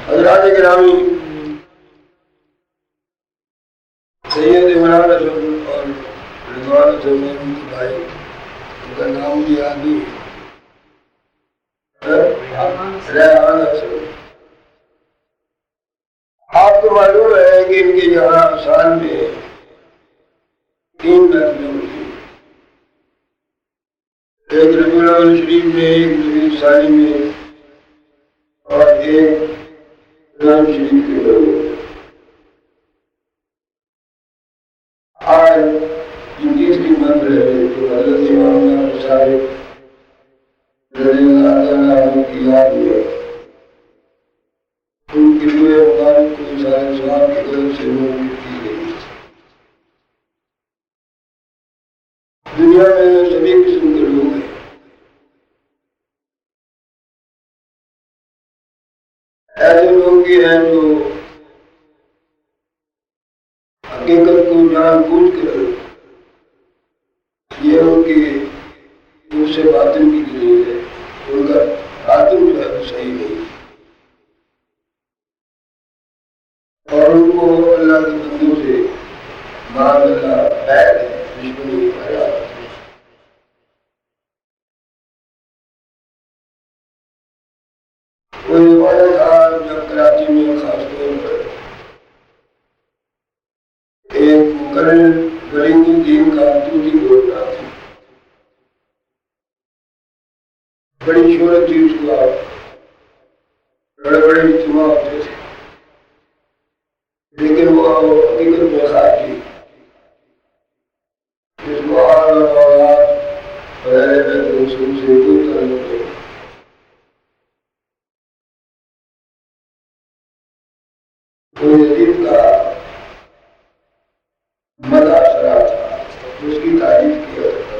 حضرات گرامی، سید عمران اشرف اور رضوان حسین کے بھائی، ان کا نام بھی یاد نہیں ہے، ریحان اشرف۔ آپ کو معلوم ہے کہ ان کے یہاں سال میں 3 محفلیں ہوتی ہیں، ایک ربیع الاول شریف میں، ایک ربیع الثانی میں، اور ایک رمضان شریف کے لوگ۔ آج 21 محفل ہے جو حضرت امام جعفر صاحب رضی اللہ عنہ کی یاد میں ان کے روح مبارک کو اشارہ ثواب کی طرف سے منعقد کی گئی۔ دنیا میں سبھی قسم کے لوگ ہیں، ایسے لوگ بھی ہیں جو حقیقت کو جان بوجھ کر یہ ان کی ان سے باطن کی دلیل ہے، ان کا باطن جو ہے وہ صحیح نہیں، اور ان کو اللہ کے بندوں سے معاذ اللہ بیعت ہے، دشمنی ہے۔ کوئی روایت آج جب کراچی میں خاص طور پر ایک مقرر غریب الدین کا توتی بول رہا تھا، بڑی شہرت تھی اس کو، بڑے بڑے اجتماع ہوتے تھے، لیکن وہ حقیقت میں خاکی جس کو آل اور اولاد بغیر بیت رسول سے کوئی تعلق نہیں۔ وہ یزید کا مدح سرا تھا، اس کی تعریف کیا تھا۔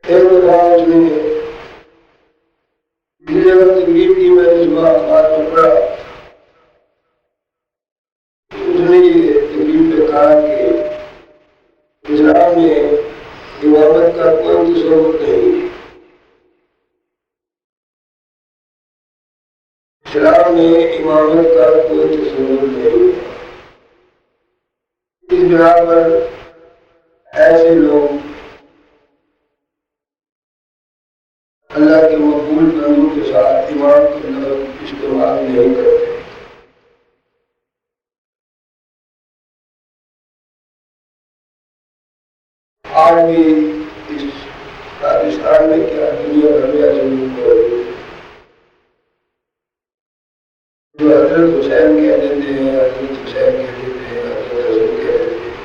ایک دفعہ اس نے جس جگہ تقریر کی، میں نے صبح اخبار میں پڑھا، اس نے یہ تقریر میں کہا کہ اسلام میں امامت کا کوئی تصور نہیں، اسلام میں امامت کا کوئی تصور نہیں ہے۔ اس بنا پر ایسے لوگ اللہ کے مقبول بندوں کے ساتھ امام کا لفظ استعمال نہیں کرتے۔ آج بھی اس پاکستان میں کیا دنیا بھر میں ایسے لوگ موجود ہیں جو حضرت حسین کہہ دیتے ہیں، حضرت حسین کہہ دیتے ہیں، حضرت حسن کہہ دیتے ہیں،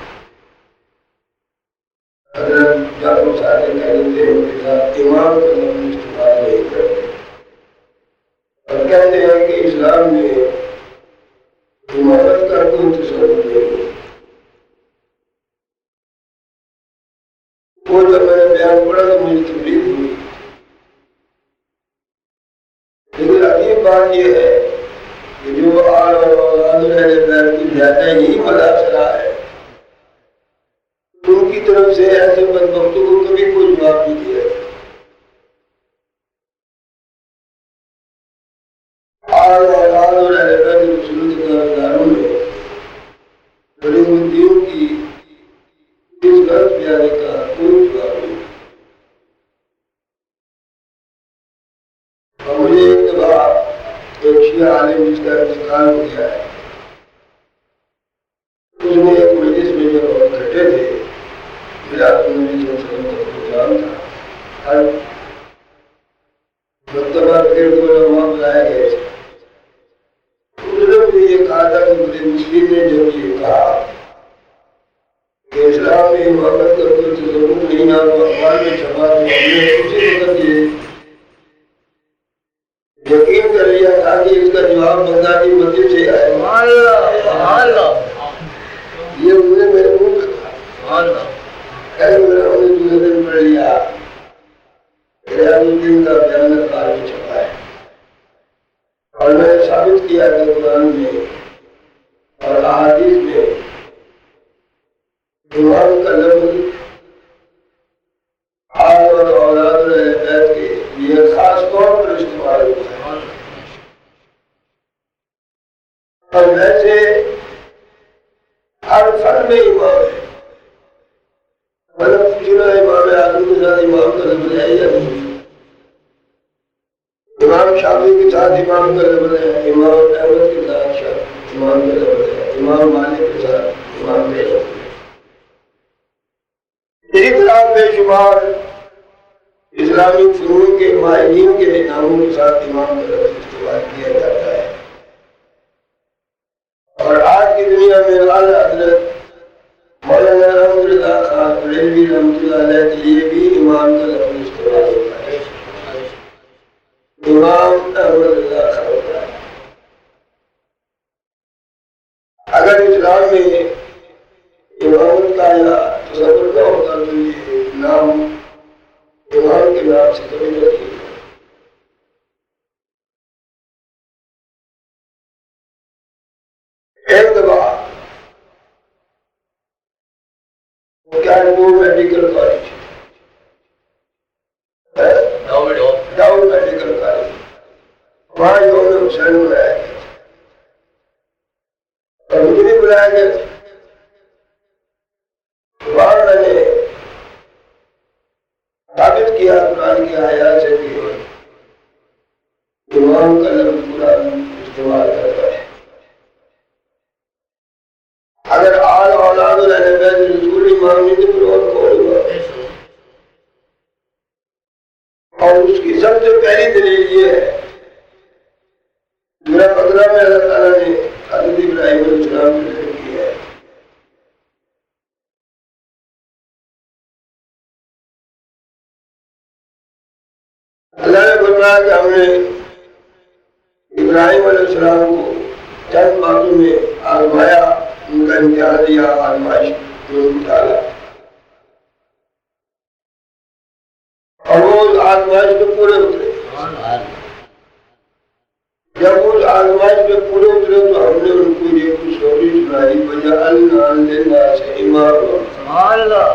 حضرت جعفر صادق کہہ دیتے ہیں، ان کے ساتھ امام کا لفظ استعمال نہیں کرتے، اور کہتے ہیں کہ اسلام میں امامت کا کوئی تصور نہیں ہے۔ وہ جب میں نے بیان پڑھا تو مجھے تکلیف ہوئی، لیکن عجیب بات یہ ہے کہ جو آل اور اولاد اہل بیت کی زیادہ ہی مدح سرا ہے، ان کی طرف سے ایسے بدبختوں کو کبھی کوئی جواب نہیں دیا۔ آل اور اولاد اور اہل بیت رسول کے طرفداروں نے غریب الدین کی اس غلط بیانی کا کوئی جواب نہیں۔ اور مجھے ایک دفعہ ایک شیعہ عالم جس کا انتقال ہو گیا ہے، اس نے ایک مجلس میں جب ہم اکٹھے تھے، میلاد النبی صلی اللہ علیہ وسلم کا پروگرام تھا، ہر مرتبہ پھر دو علماء بلائے گئے تھے، اس نے مجھے یہ کہا تھا کہ مجھے مسلم نے جب یہ کہا امامت کا کوئی تصور نہیں ہے، وہ اخبار میں چھپا تو ہم نے اسی وقت یہ یقین کر لیا تھا کہ اس کا جواب بندہ کی مسجد سے آئے گا۔ یہ مجھے میرے منہ پہ تھا، میرا ہم نے دوسرے دن پڑھ لیا، ریاض الدین کا بیان اخبار میں چھپا ہے، اور میں نے ثابت کیا کہ قرآن میں اور احادیث میں امام کا لفظ آل اور اولاد اہل بیت کے لیے خاص طور پر استعمال ہوا ہے۔ اور ویسے ہر فن میں امام ہے، مطلب پوچھنا امام اعظم کے ساتھ امام کا لفظ ہے یا نہیں، امام شافعی کے ساتھ امام کا لفظ ہے، امام احمد کے ساتھ امام کا لفظ ہے، امام مالک کے ساتھ امام کا لفظ ہے۔ اسی طرح بے شمار اسلامی فنون کے ماہرین کے ناموں کے ساتھ امام کا لفظ استعمال کیا جاتا ہے، اور آج کی دنیا میں اعلیٰ حضرت مولانا احمد رضا خان بریلوی رحمۃ اللہ علیہ کے لیے بھی امام کا لفظ استعمال ہوتا ہے، امام احمد رضا خان۔ اگر اسلام میں امامت کا یا تصور نہ ہوتا تو یہ نام امام کے نام سے کبھی نہ تھی۔ ایک دفعہ وہ medical college down medical college, وہاں یوم حسین منایا گیا اور مجھے بھی بلایا گیا تھا۔ وہاں میں نے ثابت کیا قرآن کی آیات سے کہ امام کا لفظ قرآن استعمال کرتا ہے۔ اگر آل اولاد اور اہل بیت رسول امام نہیں تو پھر اور کون امام؟ اور اس کی سب سے پہلی دلیل یہ ہے، سورہ بقرہ میں اللہ تعالیٰ نے حضرت ابراہیم علیہ السلام کو ذکر کیا ہے۔ اللہ نے فرمایا کہ ہم نے ابراہیم علیہ السلام کو چند باتوں میں آزمایا، ان کا امتحان لیا، آزمائش میں ڈالا، اور وہ اس آزمائش میں پورے اترے۔ جب اس آزمائش میں پورے اترے تو ہم نے ان کو یہ خوشخبری سنائی، وَجَعَلْنَا لِلنَّاسِ إِمَامًا۔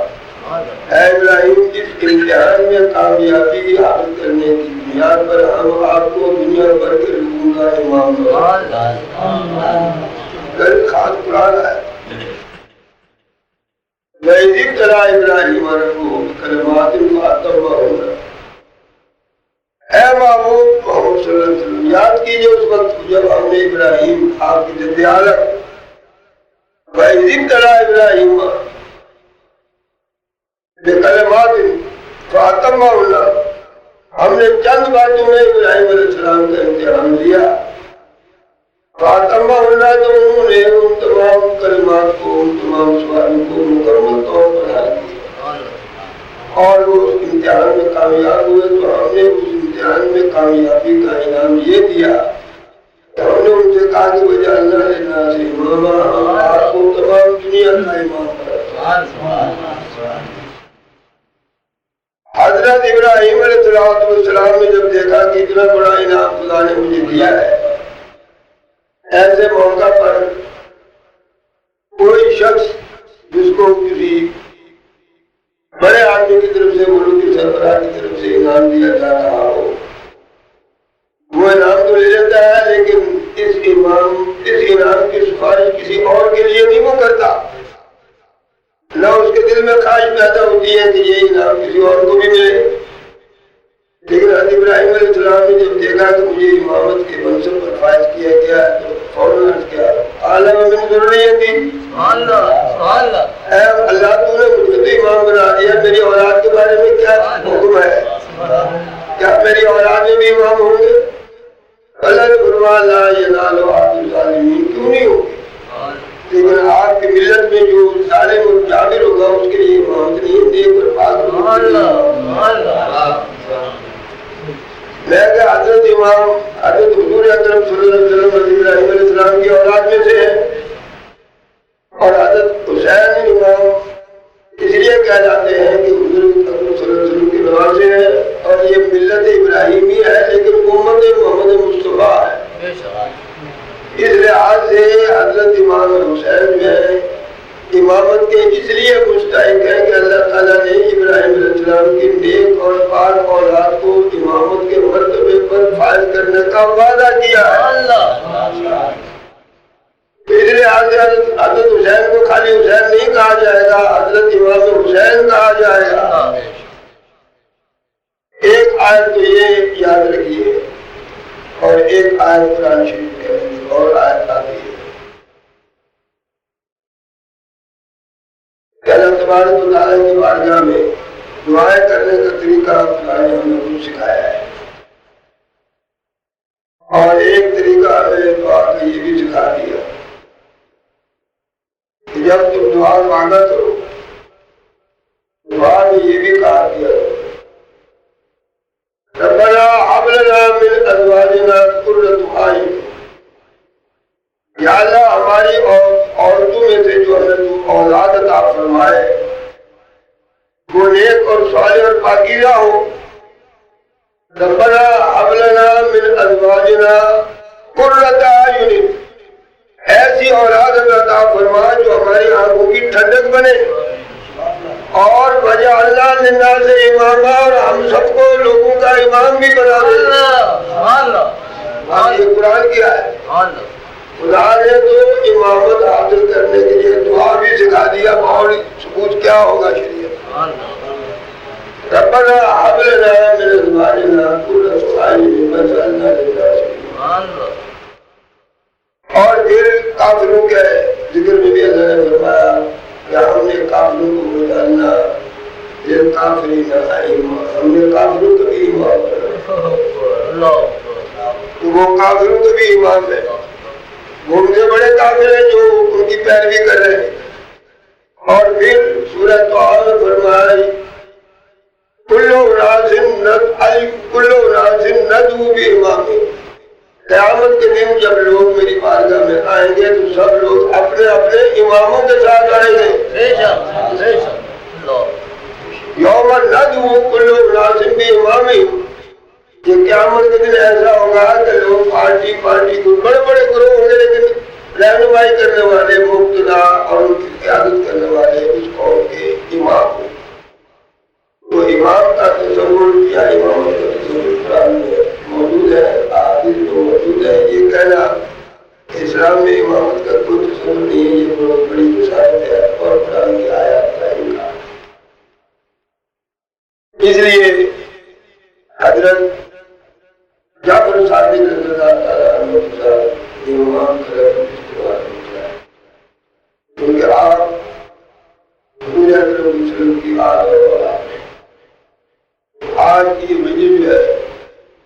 اے ابراہیم، اس امتحان میں کامیابی حاصل کرنے کی بنیاد پر ہم آپ کو دنیا بھر کے لوگوں کا امام بنائیں۔ کل خاص قرآن ہے، وَإِذِ ابْتَلَىٰ إِبْرَاهِيمَ رَبُّهُ بِكَلِمَاتٍ فَأَتَمَّهُنَّ۔ اے محبوب محمد صلی اللہ علیہ وسلم، یاد کیجئے اس وقت جب ہم نے ابراہیم آپ کی جد عالم وَإِذِ ابْتَلَىٰ إِبْرَاهِيمَ بِكَلِمَاتٍ فَأَتَمَّهُنَّ، ہم نے چند باتوں میں ابراہیم علیہ السلام کا امتحان لیا، فَأَتَمَّهُنَّ، تو انہوں نے ان تمام کلمات کو، ان تمام سوالوں کو مکمل طور پر حل کیا اور وہ اس امتحان میں کامیاب ہوئے۔ تو ہم نے اس امتحان میں کامیابی کا انعام یہ دیا کہ ہم نے ان سے کہا کہ وَجَعَلْنَا لِلنَّاسِ إِمَامًا، ہم آپ کو تمام دنیا کا امام بناتے ہیں۔ حضرت ابراہیم علیہ السلام نے جب دیکھا کہ اتنا بڑا انعام خدا نے مجھے دیا ہے، ایسے موقع پر کوئی شخص جس کو کسی بڑے آدمی کی طرف سے، ملک کی سربراہ کی طرف سے انعام دیا جا رہا ہو، وہ انعام تو لے لیتا ہے، لیکن اس انعام کی سفارش کسی اور کے لیے نہیں وہ کرتا، نہ اس کے دل میں خواہش پیدا ہوتی ہے کہ یہ انعام کسی اور کو بھی ملے۔ لیکن حضرت ابراہیم علیہ السلام نے جب دیکھا کہ مجھے امامت کے منصب پر فائز کیا گیا ہے تو فوراً عرض کیا، عالم من ذریتی، اے اللہ تو نے مجھے تو امام بنا دیا، میری اولاد کے بارے میں کیا حکم ہے؟ کیا میری اولاد میں بھی امام ہوں گے؟ اللہ نے فرمایا لا ینال عہد الظالمین، کیوں نہیں ہوگی؟ لیکن آپ کی ملت میں جو ظالم اور جابر ہوگا اس کے لیے امام حضرت حضور اکرم صلی اللہ علیہ وسلم حضرت ابراہیم علیہ السلام کی اولاد میں سے ہے، اور حضرت حسین امام اس لیے کہلاتے ہیں کہ حضور اکرم صلی اللہ علیہ وسلم کے نواسے ہیں، اور یہ ملت ابراہیمی ہے لیکن امت محمد مصطفیٰ ہے۔ اس لحاظ سے حضرت امام حسین جو ہے امامت کے اس لیے مستحق ہے کہ اللہ تعالیٰ نے ابراہیم علیہ السلام کی نیک اور پاک اولاد کو امامت کے مرتبے پر فائز کرنے کا وعدہ کیا ہے۔ اس لحاظ سے حضرت حسین کو خالی حسین نہیں کہا جائے گا، حضرت امام حسین کہا جائے گا۔ ایک آیت تو یہ یاد رکھیے، اور ایک آیت قرآن شریف ہے اور آیت آتی ہے کہ اللہ تبارک و تعالیٰ کی بارگاہ میں دعائیں کرنے کا طریقہ اللہ نے ہمیں خود سکھایا ہے، اور ایک طریقہ ہمیں دعا کا یہ بھی سکھا دیا کہ جب تم دعا مانگا کرو، دعا میں یہ بھی کہا دیا ربنا هب لنا من ازواجنا قرۃ اعین، یا اللہ ہماری عورتوں میں سے جو ہمیں تو اولاد عطا فرمائے وہ نیک اور صالح اور پاکیزہ ہو۔ ربنا هب لنا من ازواجنا قرۃ اعین، ایسی اولاد عطا فرما جو ہماری آنکھوں کی ٹھنڈک بنے، اور وجعلنا للناس اماما، اور ہم سب کو لوگوں کا امام بھی بنا دے۔ یہ قرآن کی آیت، خدا نے تو امامت حاصل کرنے کے لیے دعا بھی سکھا دیا، اور ثبوت کیا ہوگا شریعت۔ ربنا هب لنا من ازواجنا قرۃ اعین وجعلنا للناس اماما۔ اور پھر کافروں کے ذکر میں بھی اللہ نے فرمایا کہ ہم نے کافروں کو وجعلنا للکافرین ائمہ، ہم نے کافروں کو بھی امام بنایا، تو وہ کافروں کو بھی امام ہے۔ وہ ان سے بڑے کافر ہیں جو ان کی پیروی کر رہے ہیں۔ اور پھر سورہ طٰہٰ میں فرمایا کل اناس ندعو بامامہم، قیامت کے دن جب لوگ میری بارگاہ میں آئیں گے تو سب لوگ اپنے اپنے اماموں کے ساتھ آئیں گے۔ یوم ندعو کل اناس بامامہم، یہ قیامت کے دن ایسا ہوگا کہ لوگ پارٹی کو بڑے بڑے گروہ ہوں گے، لیکن رہنمائی کرنے والے مقتدا اور ان کی قیادت کرنے والے اس قوم کے امام ہوں۔ تو امام کا تصور یا امامت کا تصور قرآن میں موجود ہے، حدیث میں موجود ہے۔ یہ کہنا اسلام میں امامت کا کوئی تصور نہیں ہے، یہ بہت بڑی بشارت ہے اور قرآن کی آیات کا انکار۔ اس لیے حضرت جعفر صادق رضی اللہ تعالیٰ عنہ کا امام خلیفہ استوار ہوتا ہے، کیونکہ آپ حضور اکرم صلی اللہ علیہ وسلم کی آل اور اولاد ہیں۔ آج کی مجلس جو ہے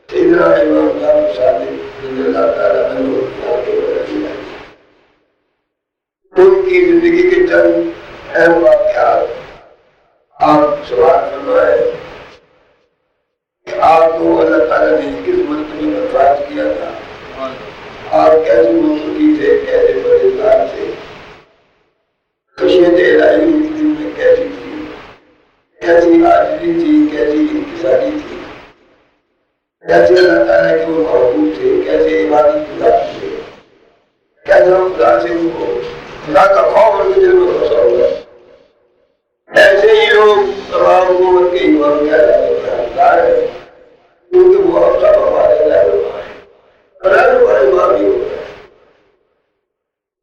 سیدنا امام جعفر صادق رضی اللہ تعالیٰ عنہ کے وجہ ان کی زندگی کے چند اہم واقعات آپ سوال فرمائے کہ آپ کو اللہ تعالیٰ نے کس مرتبے پر فائز کیا تھا، آپ کیسے متقی تھے، کیسے پرہیزگار تھے، خشیت الہی ان کی دل میں کیسی تھی، کیسی عاجزی تھی، کیسی انکساری تھی، کیسے اللہ تعالیٰ کے وہ محبوب تھے، کیسے عبادت گزار تھے، کیسے خدا سے ان کو خدا کا خوف ان کے دل میں بسا ہوا۔ ایسے ہی لوگ تمام امت کے امام کہلاتے ہیں، کیونکہ وہ ہم سب ہمارے رہنما امام ہی ہوتا ہے۔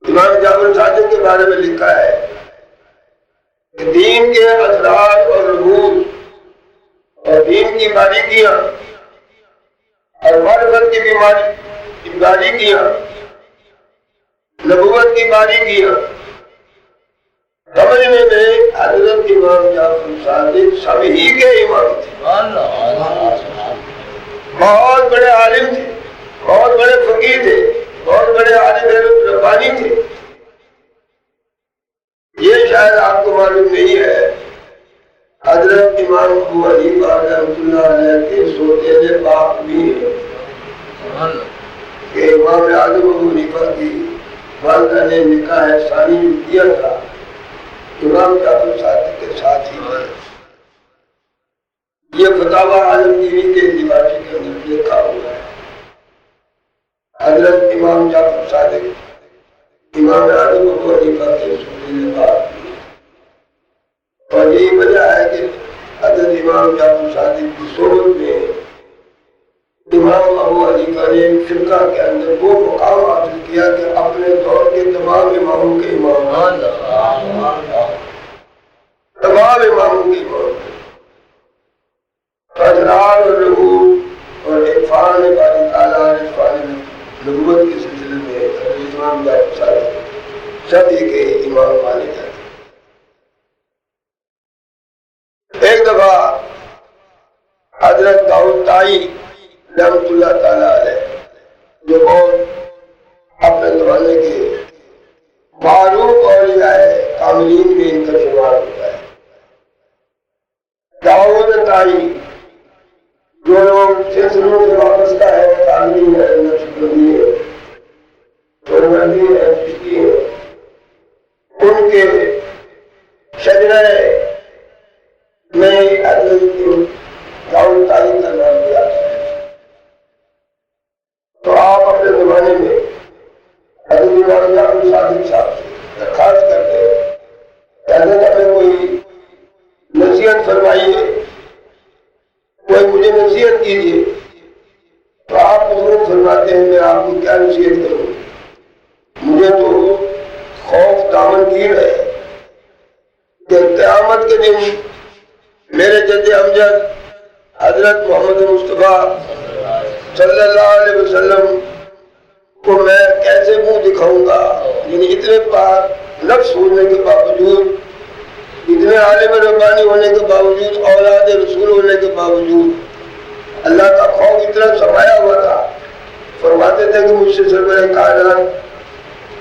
امام جعفر صادق کے بارے میں لکھا ہے کہ دین کے اثرات اور رموز اور دین کی باریکیاں اور معرفت کی باریکیاں، نبوت کی باریکیاں سمجھنے میں حضرت امام جعفر صادق سب ہی کے امام تھے۔ بہت بڑے عالم تھے، بہت بڑے فقیہ تھے، بہت بڑے عالم ربانی تھے۔ یہ شاید آپ کو معلوم نہیں ہے، حضرت امام ابو حنیفہ رحمۃ اللہ علیہ کے سوتیلے باپ بھی ہیں، کہ امام اعظم ابو حنیفہ کی والدہ نے نکاح ثانی کیا تھا امام جعفر صادق کے ساتھ ہی ہے۔ یہ فتاوی عالمگیری کے دیوارچی کے اندر لکھا ہوا ہے۔ حضرت امام جعفر صادق امام اعظم ابو حنیفہ کے سننے بات کی، اور یہی وجہ ہے کہ حضرت امام جعفر صادق کی صحبت میں امام ابو حنیفہ نے فرقہ کے اندر وہ مقام حاصل کیا کہ اپنے دور کے تمام اماموں کے امام، تمام اماموں کے امام اسرار اور رغوب اور عرفان باری تعالیٰ عرفان نبوت کے سلسلے میں حضرت امام جعفر صادق سب کے امام مانے جاتے۔ ایک دفعہ حضرت داؤد طائی رحمۃ اللہ تعالیٰ علیہ جو بہت اپنے زمانے کے معروف اولیاء کاملین میں ان کا شمار ہوتا ہے، داؤد طائی جو لوگ سلسلوں سے وابستہ ہے، کاملین ہے، نقشبندی ہے، سہروردی ہے، چشتی ہے، ان کے شجرہ میں حضرت داؤد طائی کا نام لیا۔ تو آپ اپنے زمانے میں حضرت امام جعفر صادق صاحب سے درخواست کرتے ہیں کہ حضرت ہمیں کوئی نصیحت فرمائیے، کوئی مجھے نصیحت کیجیے۔ تو آپ حضور فرماتے ہیں میں آپ کو کیا نصیحت کروں، مجھے تو خوف دامن گیر ہے کہ قیامت کے دن میرے جد امجد حضرت محمد مصطفیٰ صلی اللہ علیہ وسلم کو میں کیسے منہ دکھاؤں گا، یعنی اتنے پاک نفس ہونے کے باوجود، اتنے عالم ربانی ہونے کے باوجود، اولاد رسول ہونے کے باوجود اللہ کا خوف اتنا سمایا ہوا تھا۔ فرماتے تھے کہ مجھ سے سربراہ کائنات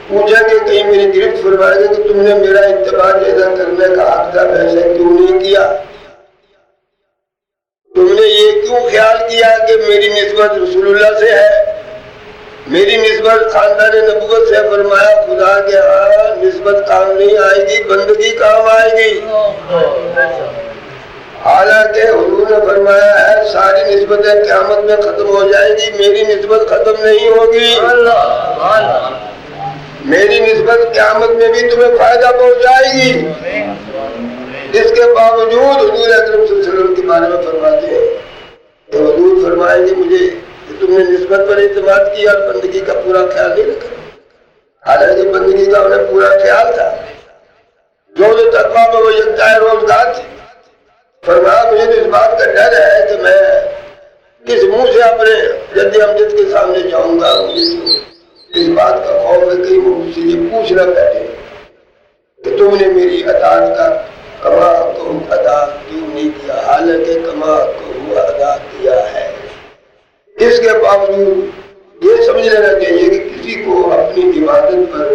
پوچھیں گے، کہیں میری گرفت فرمائیں گے کہ تم نے میرا اتباع جیسا کرنے کا حق تھا ویسا کیوں نہیں کیا، تم نے یہ کیوں خیال کیا کہ میری نسبت رسول اللہ سے ہے، میری نسبت خاندان نبوت سے؟ فرمایا خدا کے ہاں نسبت کام نہیں آئے گی، بندگی کام آئے گی۔ حالانکہ حضور نے فرمایا ہے ساری نسبتیں قیامت میں ختم ہو جائے گی، میری نسبت ختم نہیں ہوگی، میری نسبت قیامت میں بھی تمہیں فائدہ پہنچائے گی۔ اس کے باوجود حضور اکرم صلی اللہ علیہ وسلم کے بارے میں فرماتے ہیں کہ حضور فرمائیں گے مجھے کہ تم نے نسبت پر اعتماد کیا اور بندگی کا پورا خیال نہیں رکھا، حالانکہ بندگی کا انہیں پورا خیال تھا۔ جو تقویٰ میں وہ یکجا روزگار تھی۔ فرمایا مجھے تو اس بات کا ڈر ہے کہ میں کس منہ سے اپنے جد امجد کے سامنے جاؤں گا، مجھے تو اس بات کا خوف ہے کہیں وہ مجھ سے یہ پوچھ نہ بیٹھے کہ تم نے میری اطاعت کا کما کو ادا کیوں نہیں کیا، حالانکہ کما کو ادا کیا ہے۔ اس کے باوجود یہ سمجھ لینا چاہیے کہ کسی کو اپنی عبادت پر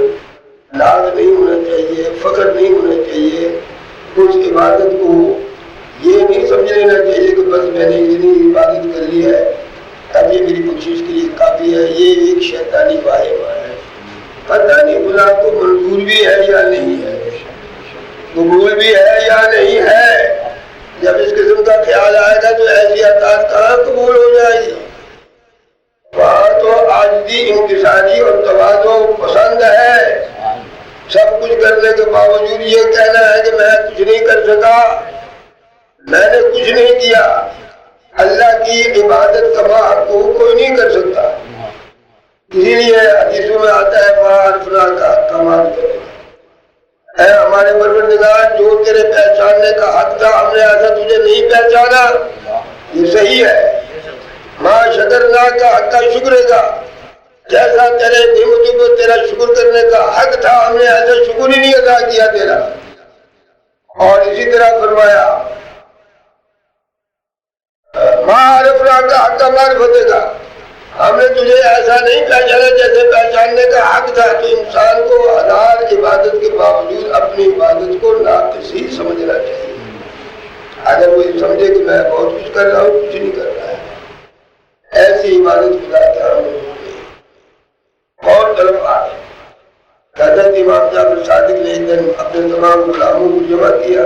ناز نہیں ہونا چاہیے، فخر نہیں ہونا چاہیے۔ اس عبادت کو یہ نہیں سمجھ لینا چاہیے کہ بس میں نے اتنی عبادت کر لی ہے اب یہ میری کوشش کے لیے کافی ہے۔ یہ ایک شیطانی واہمہ ہے، پتہ نہیں خدا کو منظور بھی ہے یا نہیں ہے، قبول بھی ہے یا نہیں ہے۔ جب اس قسم کا خیال آئے گا تو ایسی اطاعت کہاں قبول ہو جائے گی؟ وہاں تو عاجزی، انکساری اور تواضع پسند ہے۔ سب کچھ کرنے کے باوجود یہ کہنا ہے کہ میں کچھ نہیں کر سکا، میں نے کچھ نہیں کیا۔ اللہ کی عبادت کما کو کوئی نہیں کر سکتا، اسی لیے حدیثوں میں آتا ہے معرفنا کا کمال کرے اے ہمارے پروردگار جو تیرے پہچاننے کا حق تھا ہم نے ایسا تجھے نہیں پہچانا، یہ صحیح ہے۔ ماں شکرنا کا حق کا شکرے کا، جیسا تیرے نعمتوں پر تیرا شکر کرنے کا حق تھا ہم نے ایسا شکر ہی نہیں ادا کیا تیرا۔ اور اسی طرح فرمایا معرفنا کا حق کا معرفت کا، ہم نے تجھے ایسا نہیں پہچانا جیسے پہچاننے کا حق تھا۔ تو انسان کو ہزار عبادت کے باوجود اپنی عبادت کو ناقص ہی سمجھنا چاہیے۔ اگر وہ سمجھے کہ میں بہت کچھ کر رہا ہوں، کچھ نہیں کر رہا ہے، ایسی عبادت خدا کے ہاں نہیں اور طرف آئے. حضرت امام جعفر صادق نے ایک دن اپنے تمام غلاموں کو جمع کیا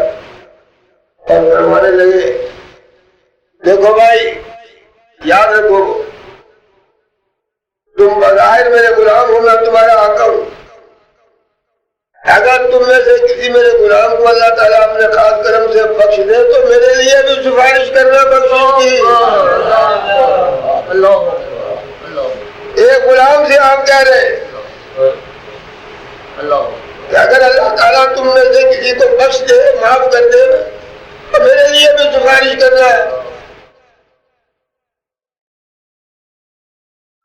اور فرمانے لگے دیکھو بھائی یاد رکھو تم بظاہر میرے غلام ہو میں تمہارا آقا ہوں. اگر تم میں سے کسی میرے غلام کو اللہ تعالیٰ اپنے خاص کرم سے بخش دے تو میرے لیے بھی سفارش کرنا بخشش کی. ایک غلام سے آپ کہہ رہے کہ اگر اللہ تعالیٰ تم میں سے کسی کو بخش دے معاف کر دے تو میرے لیے بھی سفارش کرنا ہے.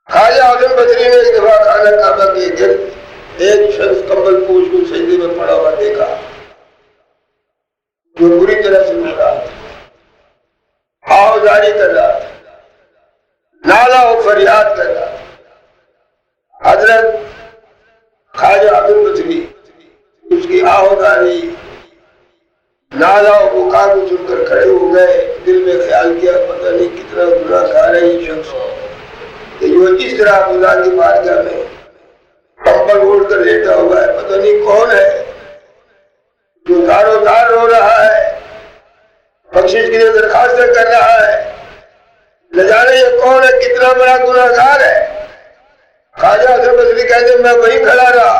خواجہ اعظم بصری نے ایک دفعہ خانہ کعبہ کے گرد ایک شخص کمبل پوش کو سجدے میں پڑا ہوا دیکھا جو بری طرح سے رو رہا تھا, آوازاری کر رہا تھا, نالا و فریاد کر رہا تھا. حضرت خواجہ اعظم بصری اس کی آہوازاری نالا و بکا کو سن کر کھڑے ہو گئے. دل میں خیال کیا پتہ نہیں کتنا گناہ کھا رہا ہے یہ شخص کہ جو اس طرح خدا کی بارگاہ میں کمبل اوڑھ کر لیٹا ہوا ہے. پتہ نہیں کون ہے جو دارو دار رو رہا ہے, بخشش کے لیے درخواستیں کر رہا ہے. نہ جانے یہ کون ہے, کتنا بڑا گناہ گار ہے. خواجہ اعظم بصری کہتے میں وہیں کھڑا رہا.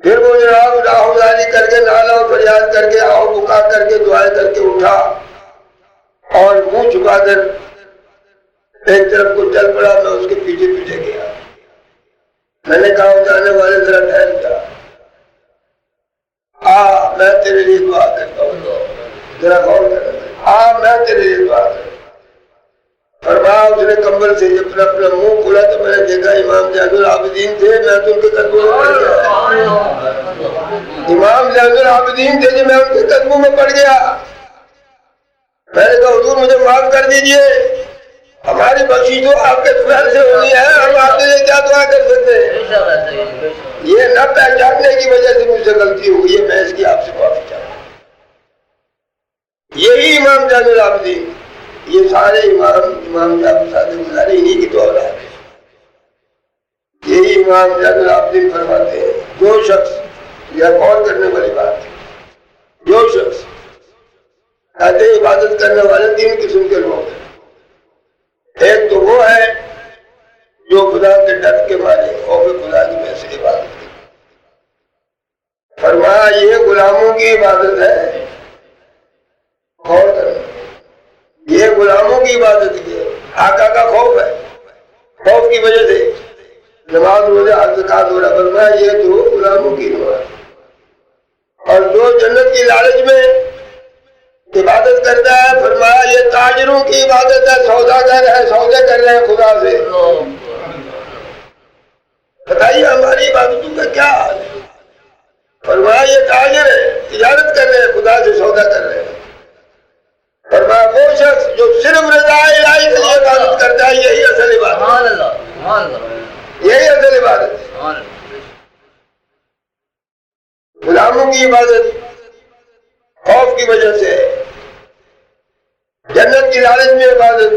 پھر وہ جناب آہوازاری کر کے نالا و فریاد کر کے آہو بکا کر کے دعائیں کر کے اٹھا اور منہ چھپا کر ایک طرف کو چل پڑا. میں اس کے پیچھے پیچھے گیا. میں نے کہا جانے والے ذرا ٹھہر جا, میں تیرے لیے دعا کرتا ہوں, ذرا غور کرنا. میں تیرے لیے دعا کرتا ہوں. فرمایا اس نے کمبل سے جب اپنا منہ کھولا تو میں نے دیکھا امام زین العابدین تھے. میں تو ان کے قدموں میں پڑ گیا. امام زین العابدین تھے جو میں ان کے قدموں میں پڑ گیا. میں نے کہا حضور مجھے معاف کر دیجئے, ہماری بخشش تو آپ کے فضل سے ہونی ہے, ہم آپ کے لیے کیا دعا کر سکتے ہیں. یہ نہ پہچاننے کی وجہ سے مجھ سے غلطی ہوئی ہے, میں اس کی آپ سے معافی چاہتا ہوں. یہی امام زین العابدین, یہ سارے امام جعفر صادق گزارے انہی کی تو اولاد ہے. یہی امام زین العابدین فرماتے ہیں جو شخص, یہ غور کرنے والی بات ہے, جو شخص کہتے عبادت کرنے والے 3 قسم کے لوگ ہیں. ایک تو وہ ہے جو خدا کے ڈر کے مارے خوف خدا کی وجہ سے عبادت کرتے. فرمایا یہ غلاموں کی عبادت ہے. غور کرنا, یہ غلاموں کی عبادت ہے. آقا کا خوف ہے, خوف کی وجہ سے نماز روزہ حج زکات ہو رہا. فرمایا یہ تو غلاموں کی نماز. اور جو جنت کی لالچ میں عبادت کرتا ہے فرمایا یہ تاجروں کی عبادت ہے, سوداگر ہے, سودے کر رہے ہیں خدا سے. بتائیے ہماری عبادتوں کا کیا حال ہے. فرمایا یہ تاجر ہے, تجارت کر رہے ہیں, خدا سے سودا کر رہے ہیں. فرمایا وہ شخص جو صرف رضا الہی کے لیے عبادت کرتا ہے یہی اصل عبادت ہے. یہی اصل عبادت ہے. غلاموں کی عبادت خوف کی وجہ سے, جنت کی لالچ میں عبادت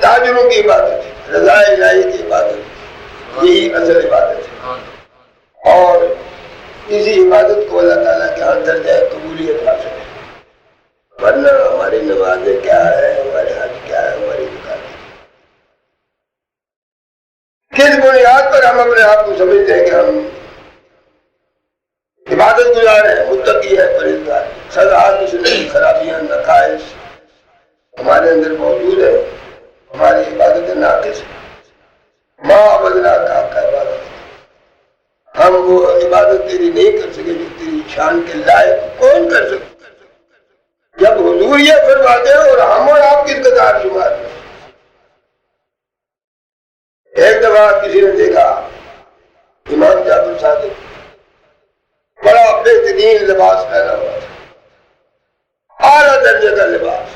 تاجروں کی عبادت ہے. رضا الہی کی عبادت یہی اصل عبادت ہے. اور اسی عبادت کو اللہ تعالیٰ کے ہاں درجہ قبولیت حاصل ہے. ورنہ ہماری نمازیں کیا ہے, ہمارے حج کیا ہے, ہماری زکات کس بنیاد پر ہم اپنے آپ کو سمجھتے ہیں کہ ہم عبادت گزار ہیں, متقی ہے, پرہیزگار. سزا قسم کی خرابیاں نقائص ہمارے اندر موجود ہے. ہماری عبادت ناقص ہے. ماں بدلا کا عبادت, ہم وہ عبادت تیری نہیں کر سکے جو تیری شان کے لائق کون کر سکے. جب حضور یہ فرماتے ہیں اور ہم اور آپ کس قدار شمار ہیں. ایک دفعہ کسی نے دیکھا امام جعفر صادق بڑا بہترین لباس پہنا ہوا تھا, اعلیٰ درجے کا لباس.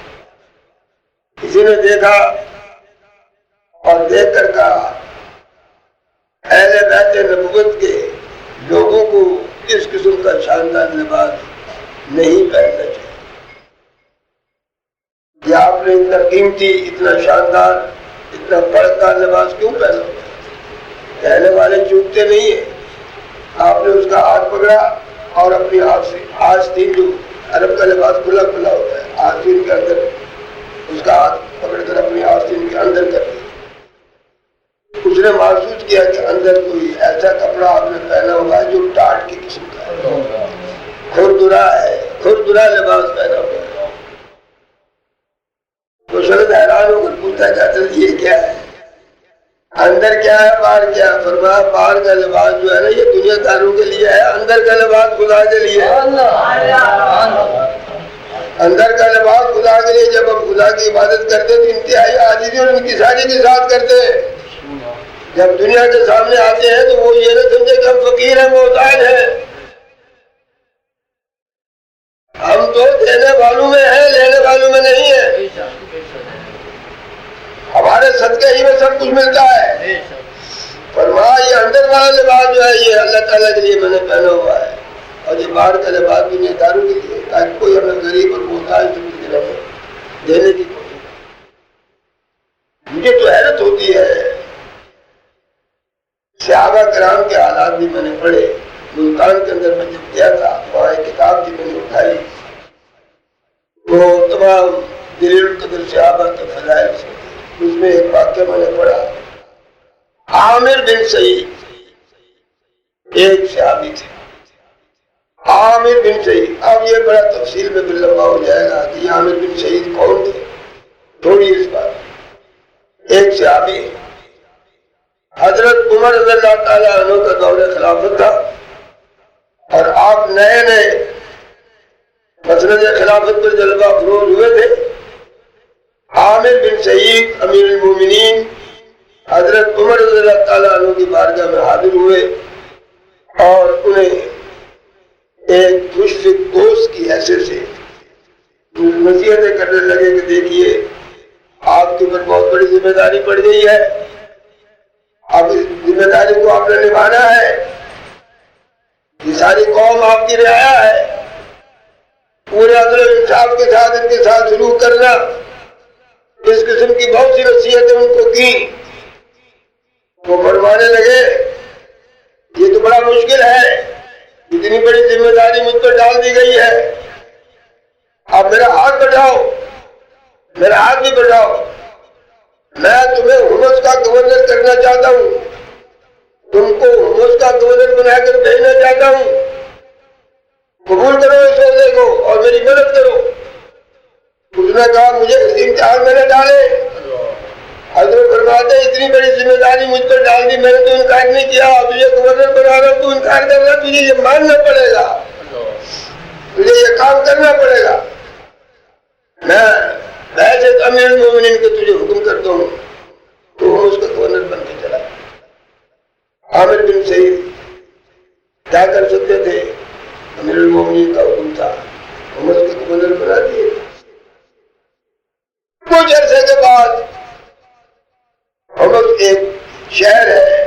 کسی نے دیکھا اور دیکھ کر کہا اہل بیت نبوت کے لوگوں کو اس قسم کا شاندار لباس نہیں پہننا چاہیے. یہ آپ نے اتنا قیمتی, اتنا شاندار اتنا پڑھ کر لباس کیوں پہنا؟ کہنے والے چوکتے نہیں ہیں. آپ نے اس کا ہاتھ پکڑا اور اپنی آستین جو عرب کا لباس کھلا کھلا ہوتا ہے آستین کے اندر اس کا ہاتھ پکڑ کر اپنی آستین کے اندر کر دیا. اس نے محسوس کیا کہ اندر کوئی ایسا کپڑا آپ نے پہنا ہوا ہے جو ٹاٹ کی قسم کا ہے، کھردرا ہے، کھردرا لباس پہنا ہوا ہے. تو شخص حیران ہو کر پوچھتا کہ یہ کیا ہے، اندر کیا ہے باہر کیا ہے؟ فرمایا باہر کا لباس جو ہے نا یہ دنیا داروں کے لیے ہے، اندر کا لباس خدا کے لیے ہے. اندر کا لباس خدا کے لیے. جب ہم خدا کی عبادت کرتے تو انتہائی عاجزی اور انکساری کے ساتھ کرتے ہیں. جب دنیا کے سامنے آتے ہیں تو وہ یہ نہ سمجھے کہ ہم فقیر ہیں، محتاج ہیں. ہم تو دینے والوں میں ہیں، لینے والوں میں نہیں ہیں. ہمارے صدقے ہی میں سب کچھ ملتا ہے. فرمایا یہ اندر والا لباس جو ہے یہ اللہ تعالیٰ کے لیے میں نے پہنا ہوا ہے، اور یہ باہر کا لباس دنیا داروں کے لیے، تاکہ کوئی ہمیں غریب اور محتاج دینے کی کوشش. مجھے تو حیرت ہوتی ہے، صحابہ کرام کے حالات بھی میں نے پڑھے. ملتان کے اندر میں جب گیا تھا وہاں ایک کتاب کی میں نے اٹھائی، وہ تمام دلیل القدر صحابہ کے فضائل سے. اس میں ایک واقعہ میں نے پڑھا. عامر بن سعید ایک صحابی تھے، عامر بن سعید. اب یہ بڑا تفصیل میں بھی لمبا ہو جائے گا کہ یہ عامر بن سعید کون تھے، تھوڑی اس بات. ایک صحابی حضرت عمر رضی اللہ تعالیٰ عنہ کا دور خلافت تھا اور آپ نئے نئے مسند خلافت پر جلوہ افروز ہوئے تھے. عامر بن سعید امیر المومنین حضرت عمر رضی اللہ تعالیٰ عنہ کی بارگاہ میں حاضر ہوئے اور انہیں ایک مشفق دوست کی حیثیت سے نصیحتیں کرنے لگے کہ دیکھیے آپ کے اوپر بہت بڑی ذمہ داری پڑ گئی ہے، اب اس ذمہ داری کو آپ نے نبھانا ہے. یہ ساری قوم آپ کی رعایا ہے، پورے عدل و انصاف کے ساتھ ان کے ساتھ سلوک کرنا. اس قسم کی بہت سی نصیحتیں ان کو کی. وہ فرمانے لگے یہ تو بڑا مشکل ہے، اتنی بڑی ذمہ داری مجھ پر ڈال دی گئی ہے، اب میرا ہاتھ بڑھاؤ، میرا ہاتھ بھی بڑھاؤ. میں تمہیں حمص کا گورنر کرنا چاہتا ہوں، تم کو حمص کا گورنر بنا کر بھیجنا چاہتا ہوں. قبول کرو اس عہدے کو اور میری مدد کرو. اس نے کہا مجھے اس امتحان میں نہ ڈالے. حضرت فرماتے اتنی بڑی ذمہ داری مجھ پر ڈال دی، میں نے تو انکار نہیں کیا، تجھے گورنر بنا رہا ہوں تو انکار کر رہا، تجھے یہ ماننا پڑے گا، تجھے یہ کام کرنا پڑے گا. میں بحیثیت امیر المومنین کے تجھے حکم کرتا ہوں. تو وہ اس کا گورنر بن کے چلا. عامر بن سعید کیا کر سکتے تھے؟ امیر المومنین کا حکم تھا، حمص کے گورنر بنا دیے. کچھ عرصے کے بعد حمص ایک شہر ہے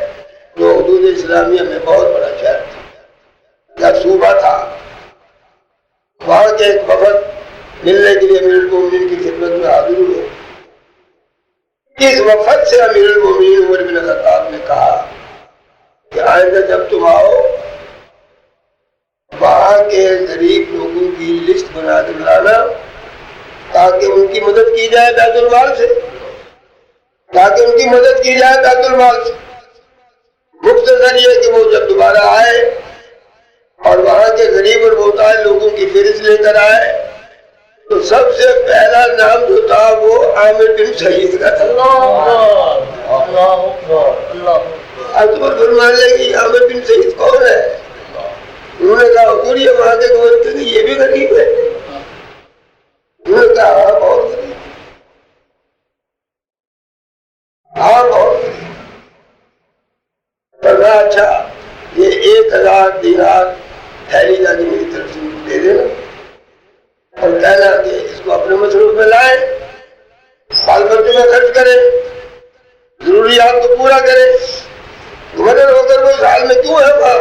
جو حدود اسلامیہ میں بہت بڑا شہر تھا یا صوبہ تھا. وہاں کے ایک وفد ملنے کے لیے امیر المومنین کی خدمت میں حاضر ہوئے. اس وفد سے امیر المومنین عمر بن خطاب نے کہا کہ آئندہ جب تم آؤ وہاں کے غریب لوگوں کی لسٹ بنا کر لانا تاکہ ان کی مدد کی جائے بیت المال سے، تاکہ ان کی مدد کی جائے بیت المال سے. مختصر یہ کہ وہ جب دوبارہ آئے اور وہاں کے غریب اور محتاج لوگوں کی فہرست لے کر آئے تو سب سے پہلا نام جو تھا وہ عامر بن سعید کا تھا. اکبر فرمانے لگے عامر بن سعید کون ہے؟ انہوں نے کہا حضور یہ وہاں کے گورنر تھے، یہ بھی غریب ہے. انہوں نے کہا ہاں بہت غریب، ہاں بہت غریب. فرمایا اچھا یہ 1000 دینار تھیلی جانی میری طرف سے دے دینا اور کہنا کہ اس کو اپنے مصروف میں لائیں، بال بچوں میں خرچ کریں، ضروریات کو پورا کریں. گورنر ہو کر وہ اس حال میں کیوں ہے وہاں؟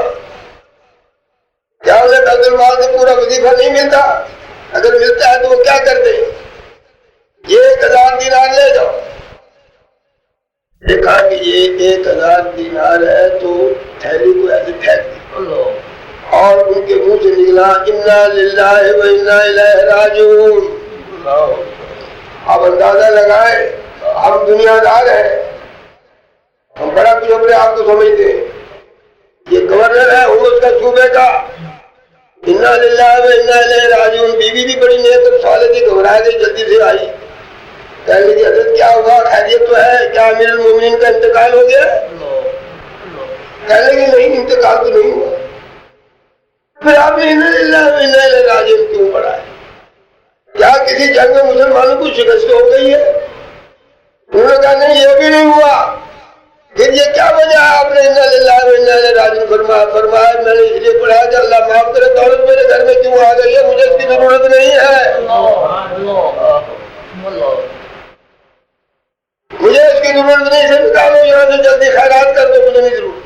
کیا انہیں بیت المال سے پورا وظیفہ نہیں ملتا؟ اگر ملتا ہے تو وہ کیا کرتے؟ یہ 1000 دینار لے جاؤ دیکھا کہ یہ 1000 دینار ہے تو تھیلی کو ایسے پھینک دی اور ان کے منہ سے نکلا انا للہ و انا الیہ راجعون۔ آپ اندازہ لگائیں، ہم دنیا دار ہیں، ہم بڑا کچھ اپنے آپ کو سمجھتے ہیں، یہ گورنر ہے حکومت کا صوبے کا، انا للہ و انا الیہ راجعون۔ بیوی بھی بڑی نیک اور صالح تھی، گھبرائے گئی، جلدی سے آئی، کہنے لگی حضرت کیا ہوا، خیریت تو ہے، کیا امیر المومنین کا انتقال ہو گیا؟ کہنے لگی نہیں، انتقال تو نہیں ہوا۔ پھر آپ نے انا للہ و انا الیہ راجعون کیوں پڑھا ہے؟ کیا کسی جنگ میں مسلمانوں کو شکست ہو گئی ہے؟ انہوں نے کہا نہیں، یہ بھی نہیں ہوا۔ پھر یہ کیا وجہ ہے آپ نے انا للہ و انا الیہ راجعون فرمایا؟ فرمایا میں نے اس لیے پڑھا کہ اللہ معاف کرے، دولت میرے گھر میں کیوں آ گئی ہے، مجھے اس کی ضرورت نہیں ہے، مجھے اس کی ضرورت نہیں، سے نکالو یہاں سے، جلدی خیرات کر دو، مجھے نہیں ضرورت۔